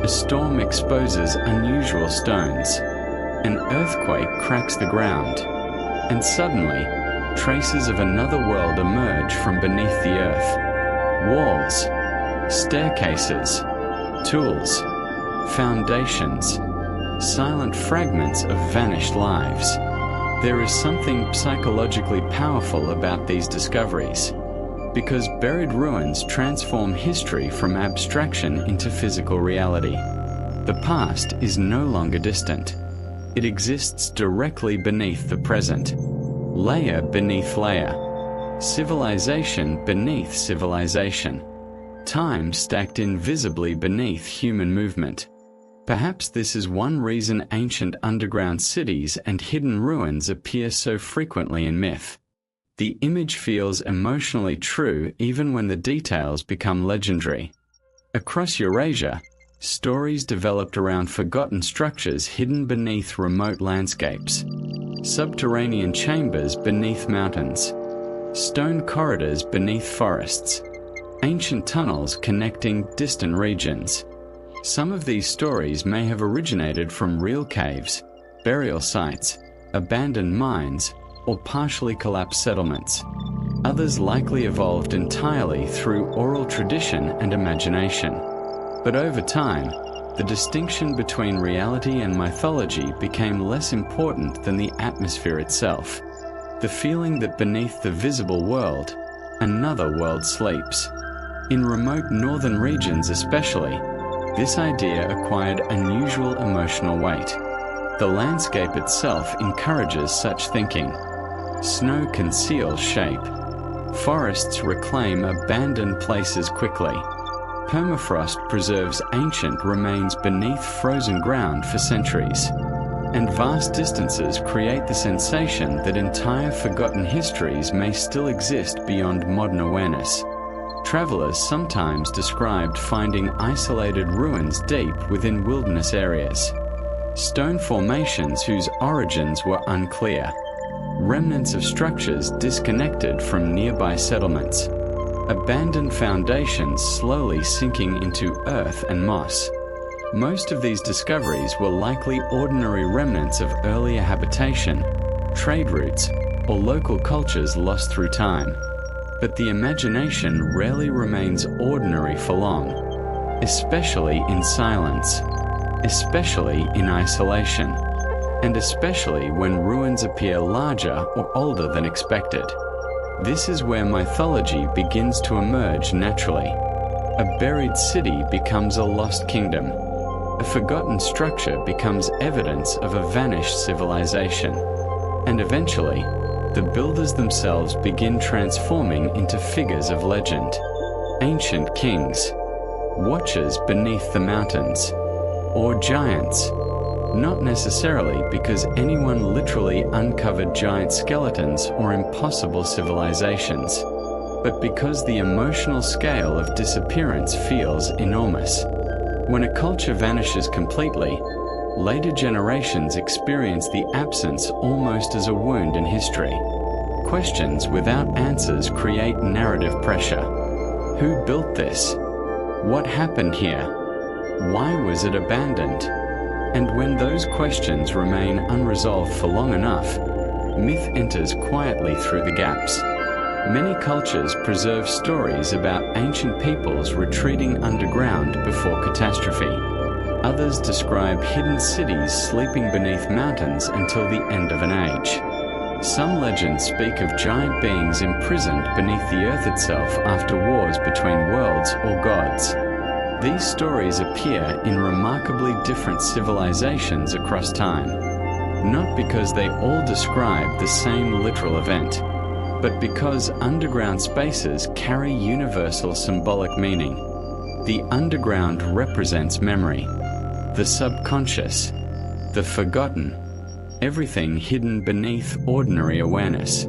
A storm exposes unusual stones. An earthquake cracks the ground. And suddenly, traces of another world emerge from beneath the earth. Walls, staircases, tools, foundations, silent fragments of vanished lives. There is something psychologically powerful about these discoveries, because buried ruins transform history from abstraction into physical reality. The past is no longer distant. It exists directly beneath the present, layer beneath layer, civilization beneath civilization, time stacked invisibly beneath human movement. Perhaps this is one reason ancient underground cities and hidden ruins appear so frequently in myth. The image feels emotionally true even when the details become legendary. Across Eurasia, stories developed around forgotten structures hidden beneath remote landscapes, subterranean chambers beneath mountains, stone corridors beneath forests, ancient tunnels connecting distant regions. Some of these stories may have originated from real caves, burial sites, abandoned mines, or partially collapsed settlements. Others likely evolved entirely through oral tradition and imagination. But over time, the distinction between reality and mythology became less important than the atmosphere itself. The feeling that beneath the visible world, another world sleeps. In remote northern regions especially, this idea acquired unusual emotional weight. The landscape itself encourages such thinking. Snow conceals shape. Forests reclaim abandoned places quickly. Permafrost preserves ancient remains beneath frozen ground for centuries. And vast distances create the sensation that entire forgotten histories may still exist beyond modern awareness. Travelers sometimes described finding isolated ruins deep within wilderness areas. Stone formations whose origins were unclear. Remnants of structures disconnected from nearby settlements. Abandoned foundations slowly sinking into earth and moss. Most of these discoveries were likely ordinary remnants of earlier habitation, trade routes, or local cultures lost through time. But the imagination rarely remains ordinary for long, especially in silence, especially in isolation, and especially when ruins appear larger or older than expected. This is where mythology begins to emerge naturally. A buried city becomes a lost kingdom. A forgotten structure becomes evidence of a vanished civilization. And eventually, the builders themselves begin transforming into figures of legend. Ancient kings, watchers beneath the mountains, or giants. Not necessarily because anyone literally uncovered giant skeletons or impossible civilizations, but because the emotional scale of disappearance feels enormous. When a culture vanishes completely, later generations experience the absence almost as a wound in history. Questions without answers create narrative pressure. Who built this? What happened here? Why was it abandoned? And when those questions remain unresolved for long enough, myth enters quietly through the gaps. Many cultures preserve stories about ancient peoples retreating underground before catastrophe. Others describe hidden cities sleeping beneath mountains until the end of an age. Some legends speak of giant beings imprisoned beneath the earth itself after wars between worlds or gods. These stories appear in remarkably different civilizations across time, not because they all describe the same literal event, but because underground spaces carry universal symbolic meaning. The underground represents memory, the subconscious, the forgotten, everything hidden beneath ordinary awareness.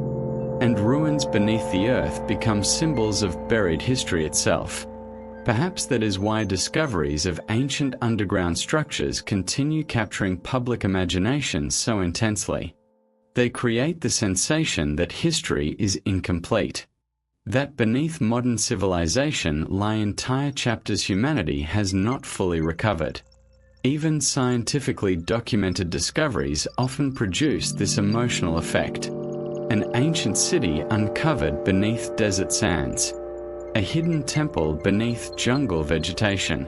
And ruins beneath the earth become symbols of buried history itself. Perhaps that is why discoveries of ancient underground structures continue capturing public imagination so intensely. They create the sensation that history is incomplete, that beneath modern civilization lie entire chapters humanity has not fully recovered. Even scientifically documented discoveries often produce this emotional effect. An ancient city uncovered beneath desert sands. A hidden temple beneath jungle vegetation.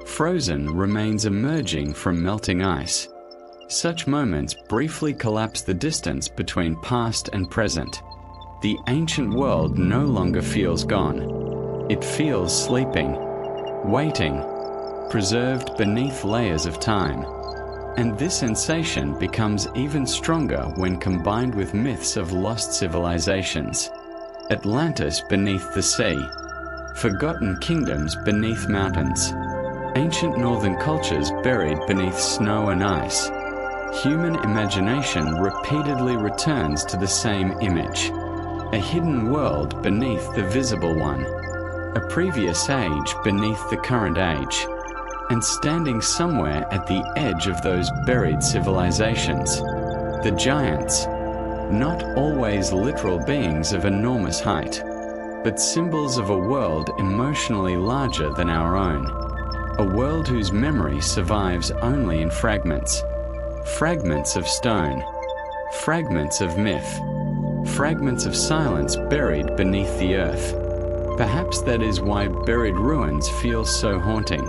Frozen remains emerging from melting ice. Such moments briefly collapse the distance between past and present. The ancient world no longer feels gone. It feels sleeping, waiting, preserved beneath layers of time. And this sensation becomes even stronger when combined with myths of lost civilizations. Atlantis beneath the sea. Forgotten kingdoms beneath mountains. Ancient northern cultures buried beneath snow and ice. Human imagination repeatedly returns to the same image. A hidden world beneath the visible one. A previous age beneath the current age. And standing somewhere at the edge of those buried civilizations. The giants. Not always literal beings of enormous height, but symbols of a world emotionally larger than our own. A world whose memory survives only in fragments. Fragments of stone. Fragments of myth. Fragments of silence buried beneath the earth. Perhaps that is why buried ruins feel so haunting.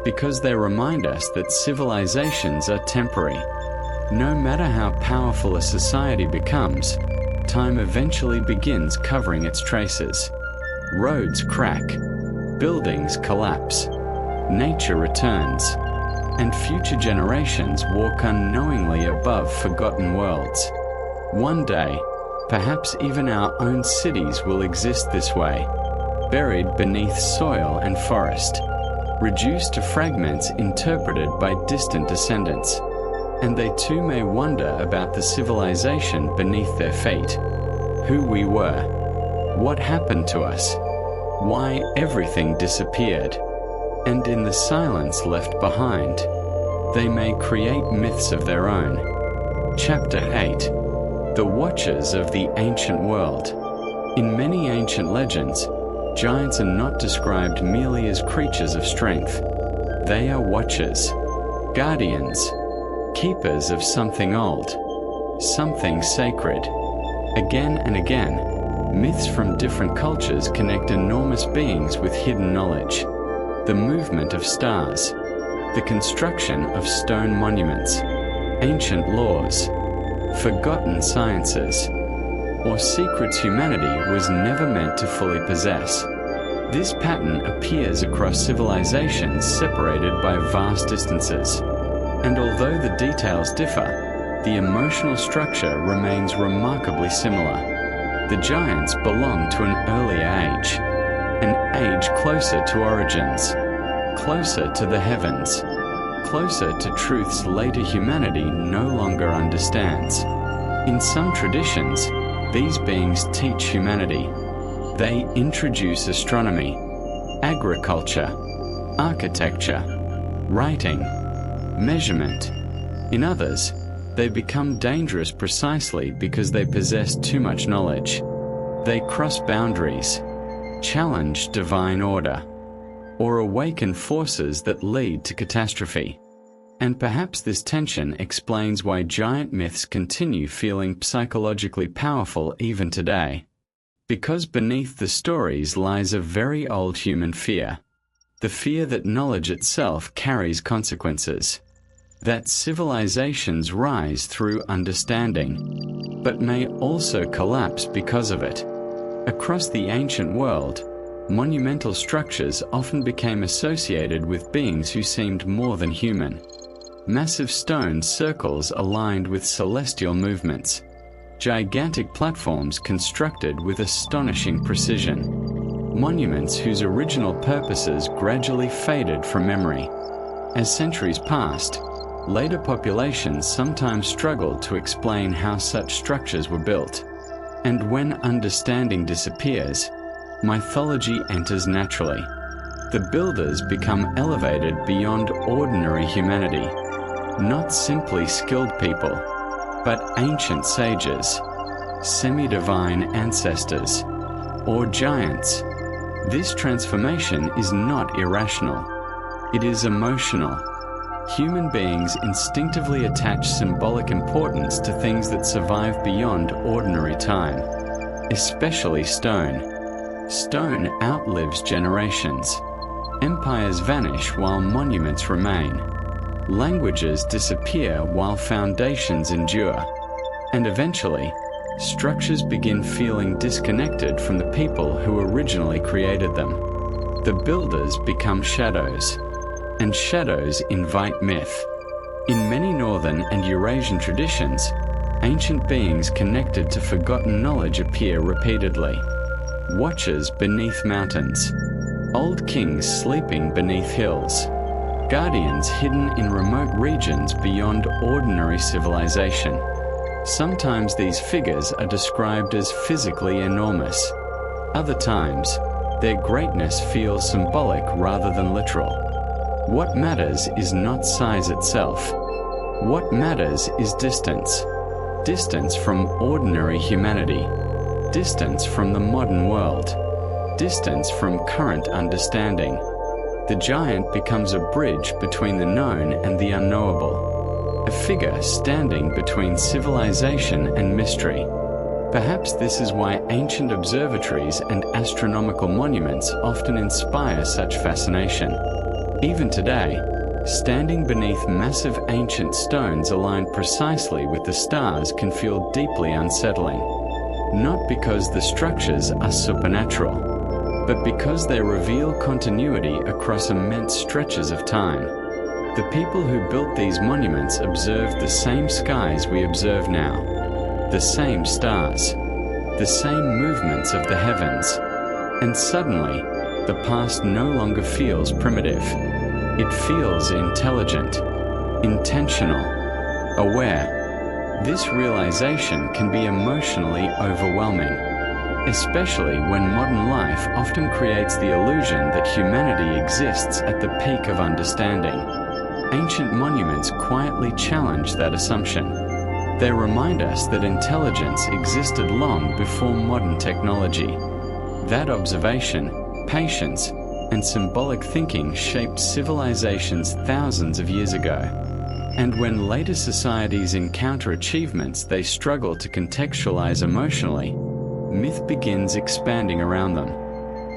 because they remind us that civilizations are temporary. No matter how powerful a society becomes, time eventually begins covering its traces. Roads crack, buildings collapse, nature returns, and future generations walk unknowingly above forgotten worlds. One day, perhaps even our own cities will exist this way, buried beneath soil and forest, reduced to fragments interpreted by distant descendants. And they too may wonder about the civilization beneath their feet, who we were, what happened to us, why everything disappeared, and in the silence left behind, they may create myths of their own. Chapter 8. The Watchers of the Ancient World. In many ancient legends, giants are not described merely as creatures of strength. They are watchers, guardians, keepers of something old, something sacred. Again and again, myths from different cultures connect enormous beings with hidden knowledge. The movement of stars, the construction of stone monuments, ancient laws, forgotten sciences, or secrets humanity was never meant to fully possess. This pattern appears across civilizations separated by vast distances. And although the details differ, the emotional structure remains remarkably similar. The giants belong to an earlier age, an age closer to origins, closer to the heavens, closer to truths later humanity no longer understands. In some traditions, these beings teach humanity. They introduce astronomy, agriculture, architecture, writing, measurement. In others, they become dangerous precisely because they possess too much knowledge. They cross boundaries, challenge divine order, or awaken forces that lead to catastrophe. And perhaps this tension explains why giant myths continue feeling psychologically powerful even today. Because beneath the stories lies a very old human fear. The fear that knowledge itself carries consequences. That civilizations rise through understanding, but may also collapse because of it. Across the ancient world, monumental structures often became associated with beings who seemed more than human. Massive stone circles aligned with celestial movements. Gigantic platforms constructed with astonishing precision. Monuments whose original purposes gradually faded from memory. As centuries passed, later populations sometimes struggled to explain how such structures were built. And when understanding disappears, mythology enters naturally. The builders become elevated beyond ordinary humanity, not simply skilled people, but ancient sages, semi-divine ancestors, or giants. This transformation is not irrational. It is emotional. Human beings instinctively attach symbolic importance to things that survive beyond ordinary time, especially stone. Stone outlives generations. Empires vanish while monuments remain. Languages disappear while foundations endure. And eventually, structures begin feeling disconnected from the people who originally created them. The builders become shadows, and shadows invite myth. In many Northern and Eurasian traditions, ancient beings connected to forgotten knowledge appear repeatedly. Watchers beneath mountains, old kings sleeping beneath hills, guardians hidden in remote regions beyond ordinary civilization. Sometimes these figures are described as physically enormous. Other times, their greatness feels symbolic rather than literal. What matters is not size itself. What matters is distance. Distance from ordinary humanity. Distance from the modern world. Distance from current understanding. The giant becomes a bridge between the known and the unknowable, a figure standing between civilization and mystery. Perhaps this is why ancient observatories and astronomical monuments often inspire such fascination. Even today, standing beneath massive ancient stones aligned precisely with the stars can feel deeply unsettling. Not because the structures are supernatural, but because they reveal continuity across immense stretches of time. The people who built these monuments observed the same skies we observe now, the same stars, the same movements of the heavens, and suddenly, the past no longer feels primitive. It feels intelligent, intentional, aware. This realization can be emotionally overwhelming, especially when modern life often creates the illusion that humanity exists at the peak of understanding. Ancient monuments quietly challenge that assumption. They remind us that intelligence existed long before modern technology. That observation, patience, and symbolic thinking shaped civilizations thousands of years ago. And when later societies encounter achievements they struggle to contextualize emotionally, myth begins expanding around them.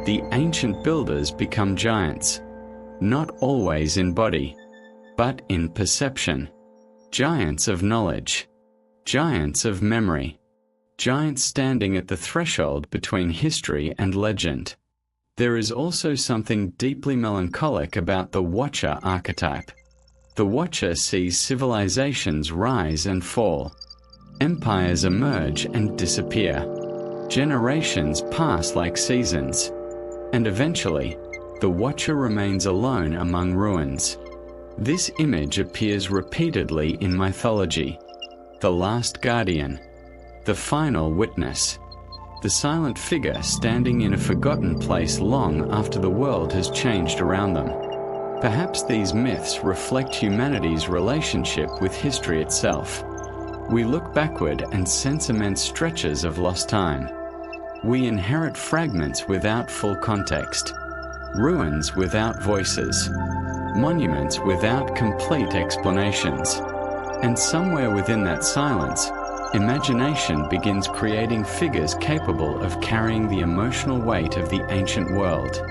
The ancient builders become giants, not always in body, but in perception. Giants of knowledge, giants of memory, giants standing at the threshold between history and legend. There is also something deeply melancholic about the Watcher archetype. The Watcher sees civilizations rise and fall, empires emerge and disappear, generations pass like seasons, and eventually, the Watcher remains alone among ruins. This image appears repeatedly in mythology: the last guardian, the final witness, the silent figure standing in a forgotten place long after the world has changed around them. Perhaps these myths reflect humanity's relationship with history itself. We look backward and sense immense stretches of lost time. We inherit fragments without full context, ruins without voices, monuments without complete explanations. And somewhere within that silence, imagination begins creating figures capable of carrying the emotional weight of the ancient world.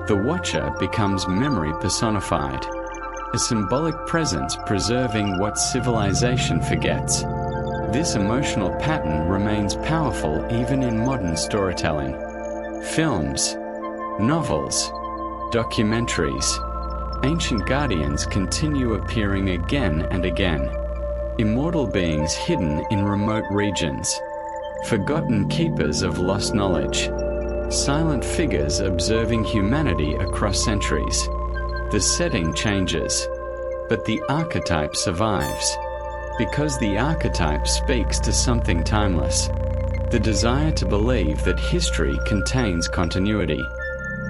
The Watcher becomes memory personified, a symbolic presence preserving what civilization forgets. This emotional pattern remains powerful even in modern storytelling. Films, novels, documentaries, ancient guardians continue appearing again and again. Immortal beings hidden in remote regions, forgotten keepers of lost knowledge, silent figures observing humanity across centuries. The setting changes, but the archetype survives, because the archetype speaks to something timeless. The desire to believe that history contains continuity,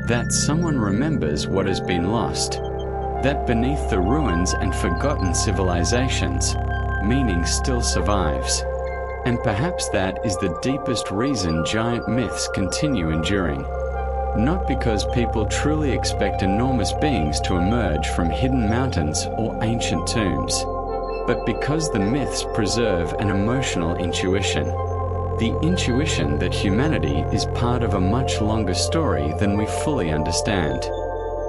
that someone remembers what has been lost, that beneath the ruins and forgotten civilizations, meaning still survives. And perhaps that is the deepest reason giant myths continue enduring. Not because people truly expect enormous beings to emerge from hidden mountains or ancient tombs, but because the myths preserve an emotional intuition. The intuition that humanity is part of a much longer story than we fully understand.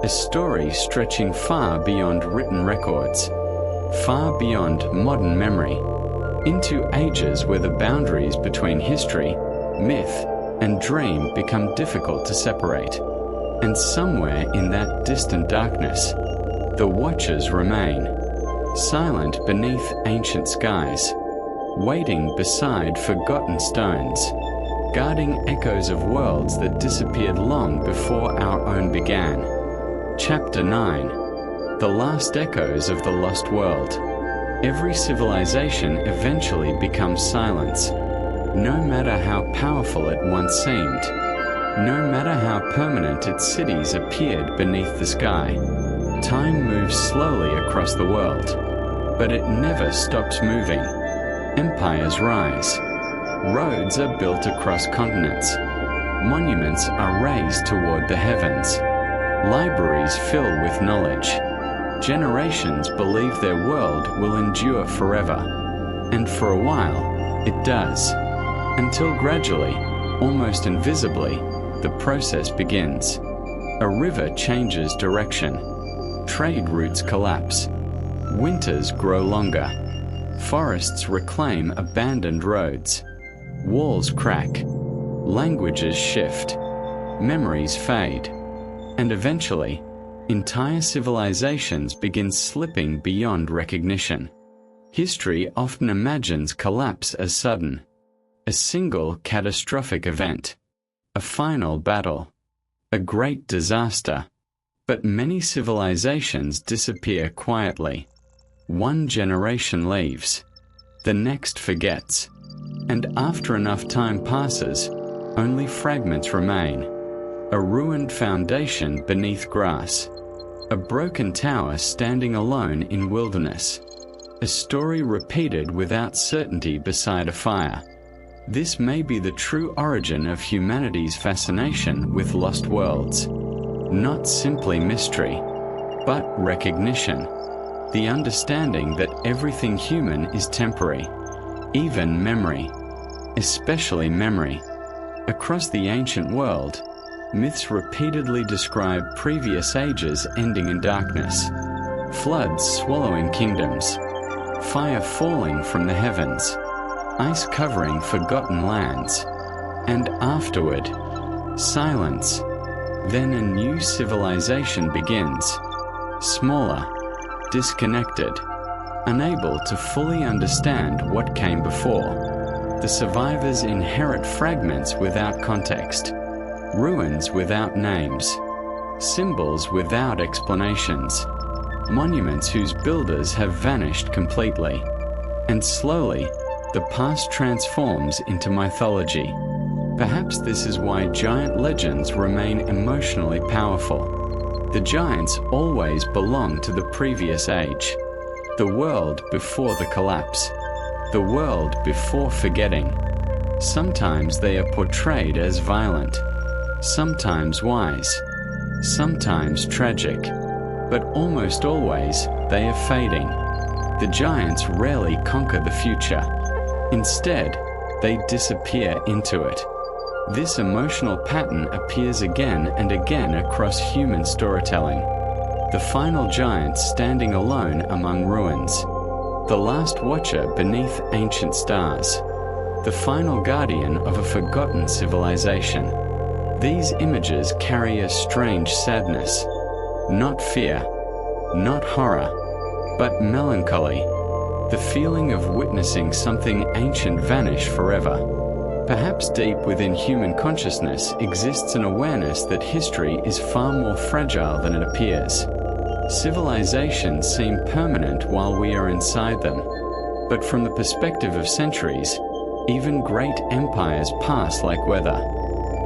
A story stretching far beyond written records, far beyond modern memory, into ages where the boundaries between history, myth, and dream become difficult to separate. And somewhere in that distant darkness, the Watchers remain, silent beneath ancient skies, waiting beside forgotten stones, guarding echoes of worlds that disappeared long before our own began. Chapter 9. The last echoes of the lost world. Every civilization eventually becomes silence. No matter how powerful it once seemed, no matter how permanent its cities appeared beneath the sky, time moves slowly across the world, but it never stops moving. Empires rise. Roads are built across continents. Monuments are raised toward the heavens. Libraries fill with knowledge. Generations believe their world will endure forever. And for a while, it does. Until gradually, almost invisibly, the process begins. A river changes direction. Trade routes collapse. Winters grow longer. Forests reclaim abandoned roads. Walls crack. Languages shift. Memories fade. And eventually, entire civilizations begin slipping beyond recognition. History often imagines collapse as sudden. A single catastrophic event. A final battle. A great disaster. But many civilizations disappear quietly. One generation leaves. The next forgets. And after enough time passes, only fragments remain. A ruined foundation beneath grass. A broken tower standing alone in wilderness. A story repeated without certainty beside a fire. This may be the true origin of humanity's fascination with lost worlds. Not simply mystery, but recognition. The understanding that everything human is temporary. Even memory. Especially memory. Across the ancient world, myths repeatedly describe previous ages ending in darkness. Floods swallowing kingdoms. Fire falling from the heavens. Ice covering forgotten lands. And afterward, silence. Then a new civilization begins. Smaller, disconnected, unable to fully understand what came before. The survivors inherit fragments without context, ruins without names, symbols without explanations, monuments whose builders have vanished completely. And slowly, the past transforms into mythology. Perhaps this is why giant legends remain emotionally powerful. The giants always belong to the previous age. The world before the collapse. The world before forgetting. Sometimes they are portrayed as violent. Sometimes wise. Sometimes tragic. But almost always, they are fading. The giants rarely conquer the future. Instead, they disappear into it. This emotional pattern appears again and again across human storytelling. The final giant standing alone among ruins. The last watcher beneath ancient stars. The final guardian of a forgotten civilization. These images carry a strange sadness. Not fear, not horror, but melancholy. The feeling of witnessing something ancient vanish forever. Perhaps deep within human consciousness exists an awareness that history is far more fragile than it appears. Civilizations seem permanent while we are inside them. But from the perspective of centuries, even great empires pass like weather.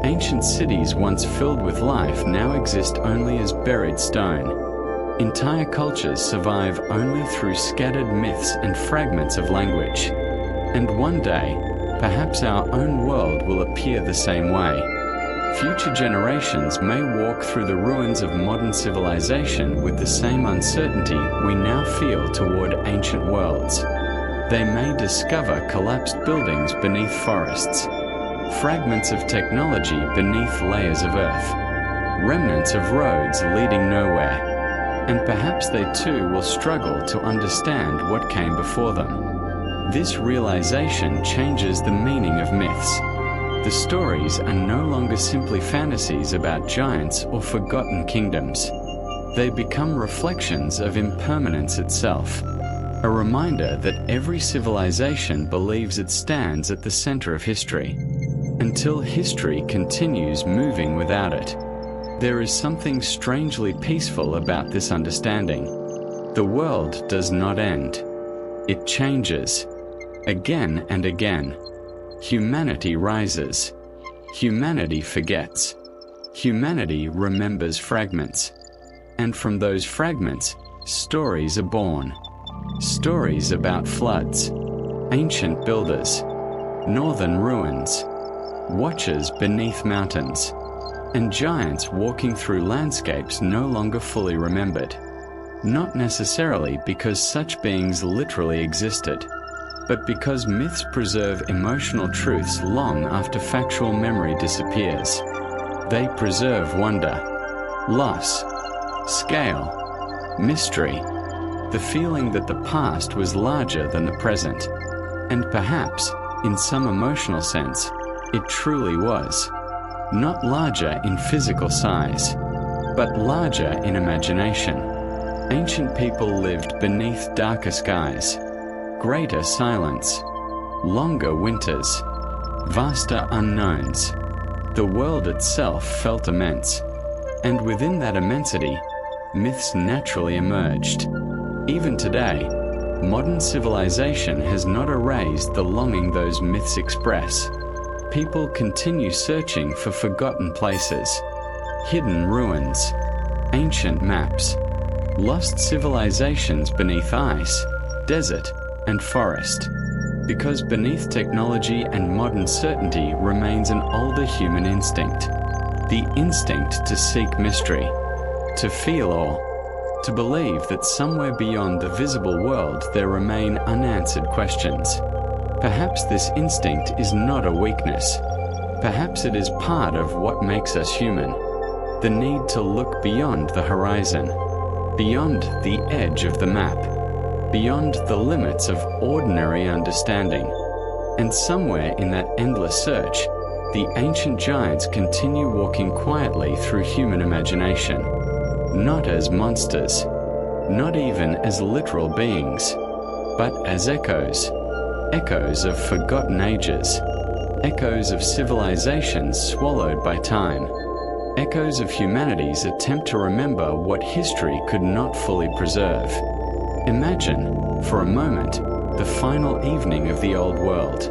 Ancient cities once filled with life now exist only as buried stone. Entire cultures survive only through scattered myths and fragments of language. And one day, perhaps our own world will appear the same way. Future generations may walk through the ruins of modern civilization with the same uncertainty we now feel toward ancient worlds. They may discover collapsed buildings beneath forests, fragments of technology beneath layers of earth, remnants of roads leading nowhere, and perhaps they too will struggle to understand what came before them. This realization changes the meaning of myths. The stories are no longer simply fantasies about giants or forgotten kingdoms. They become reflections of impermanence itself, a reminder that every civilization believes it stands at the center of history, until history continues moving without it. There is something strangely peaceful about this understanding. The world does not end. It changes. Again and again. Humanity rises. Humanity forgets. Humanity remembers fragments. And from those fragments, stories are born. Stories about floods, ancient builders, northern ruins, watchers beneath mountains, and giants walking through landscapes no longer fully remembered. Not necessarily because such beings literally existed, but because myths preserve emotional truths long after factual memory disappears. They preserve wonder, loss, scale, mystery, the feeling that the past was larger than the present, and perhaps, in some emotional sense, it truly was. Not larger in physical size, but larger in imagination. Ancient people lived beneath darker skies, greater silence, longer winters, vaster unknowns. The world itself felt immense, and within that immensity, myths naturally emerged. Even today, modern civilization has not erased the longing those myths express. People continue searching for forgotten places, hidden ruins, ancient maps, lost civilizations beneath ice, desert, and forest. Because beneath technology and modern certainty remains an older human instinct. The instinct to seek mystery, to feel awe, to believe that somewhere beyond the visible world there remain unanswered questions. Perhaps this instinct is not a weakness. Perhaps it is part of what makes us human. The need to look beyond the horizon, beyond the edge of the map, beyond the limits of ordinary understanding. And somewhere in that endless search, the ancient giants continue walking quietly through human imagination, not as monsters, not even as literal beings, but as echoes. Echoes of forgotten ages, echoes of civilizations swallowed by time, echoes of humanity's attempt to remember what history could not fully preserve. Imagine, for a moment, the final evening of the old world.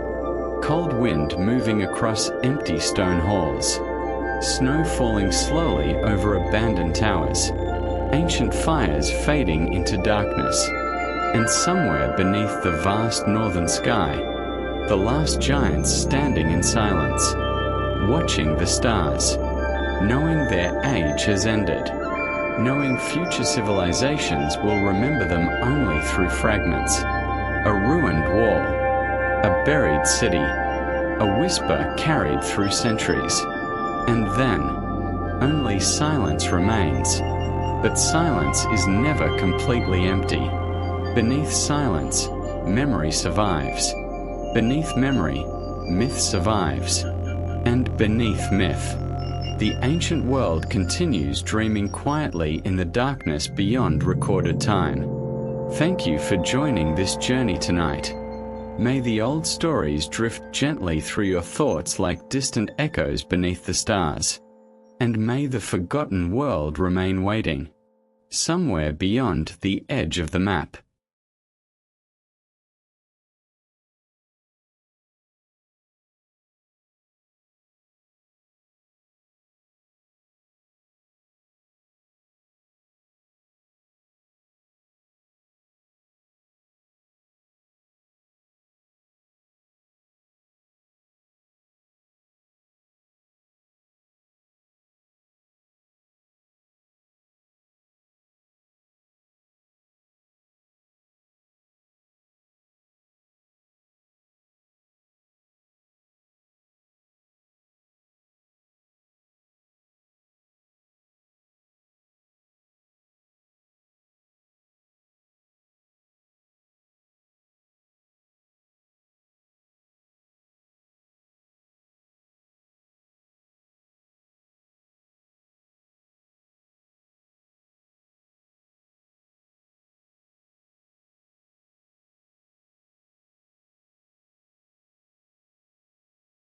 Cold wind moving across empty stone halls, snow falling slowly over abandoned towers, ancient fires fading into darkness. And somewhere beneath the vast northern sky, the last giants standing in silence, watching the stars, knowing their age has ended, knowing future civilizations will remember them only through fragments. A ruined wall, a buried city, a whisper carried through centuries. And then, only silence remains. But silence is never completely empty. Beneath silence, memory survives. Beneath memory, myth survives. And beneath myth, the ancient world continues dreaming quietly in the darkness beyond recorded time. Thank you for joining this journey tonight. May the old stories drift gently through your thoughts like distant echoes beneath the stars. And may the forgotten world remain waiting, somewhere beyond the edge of the map.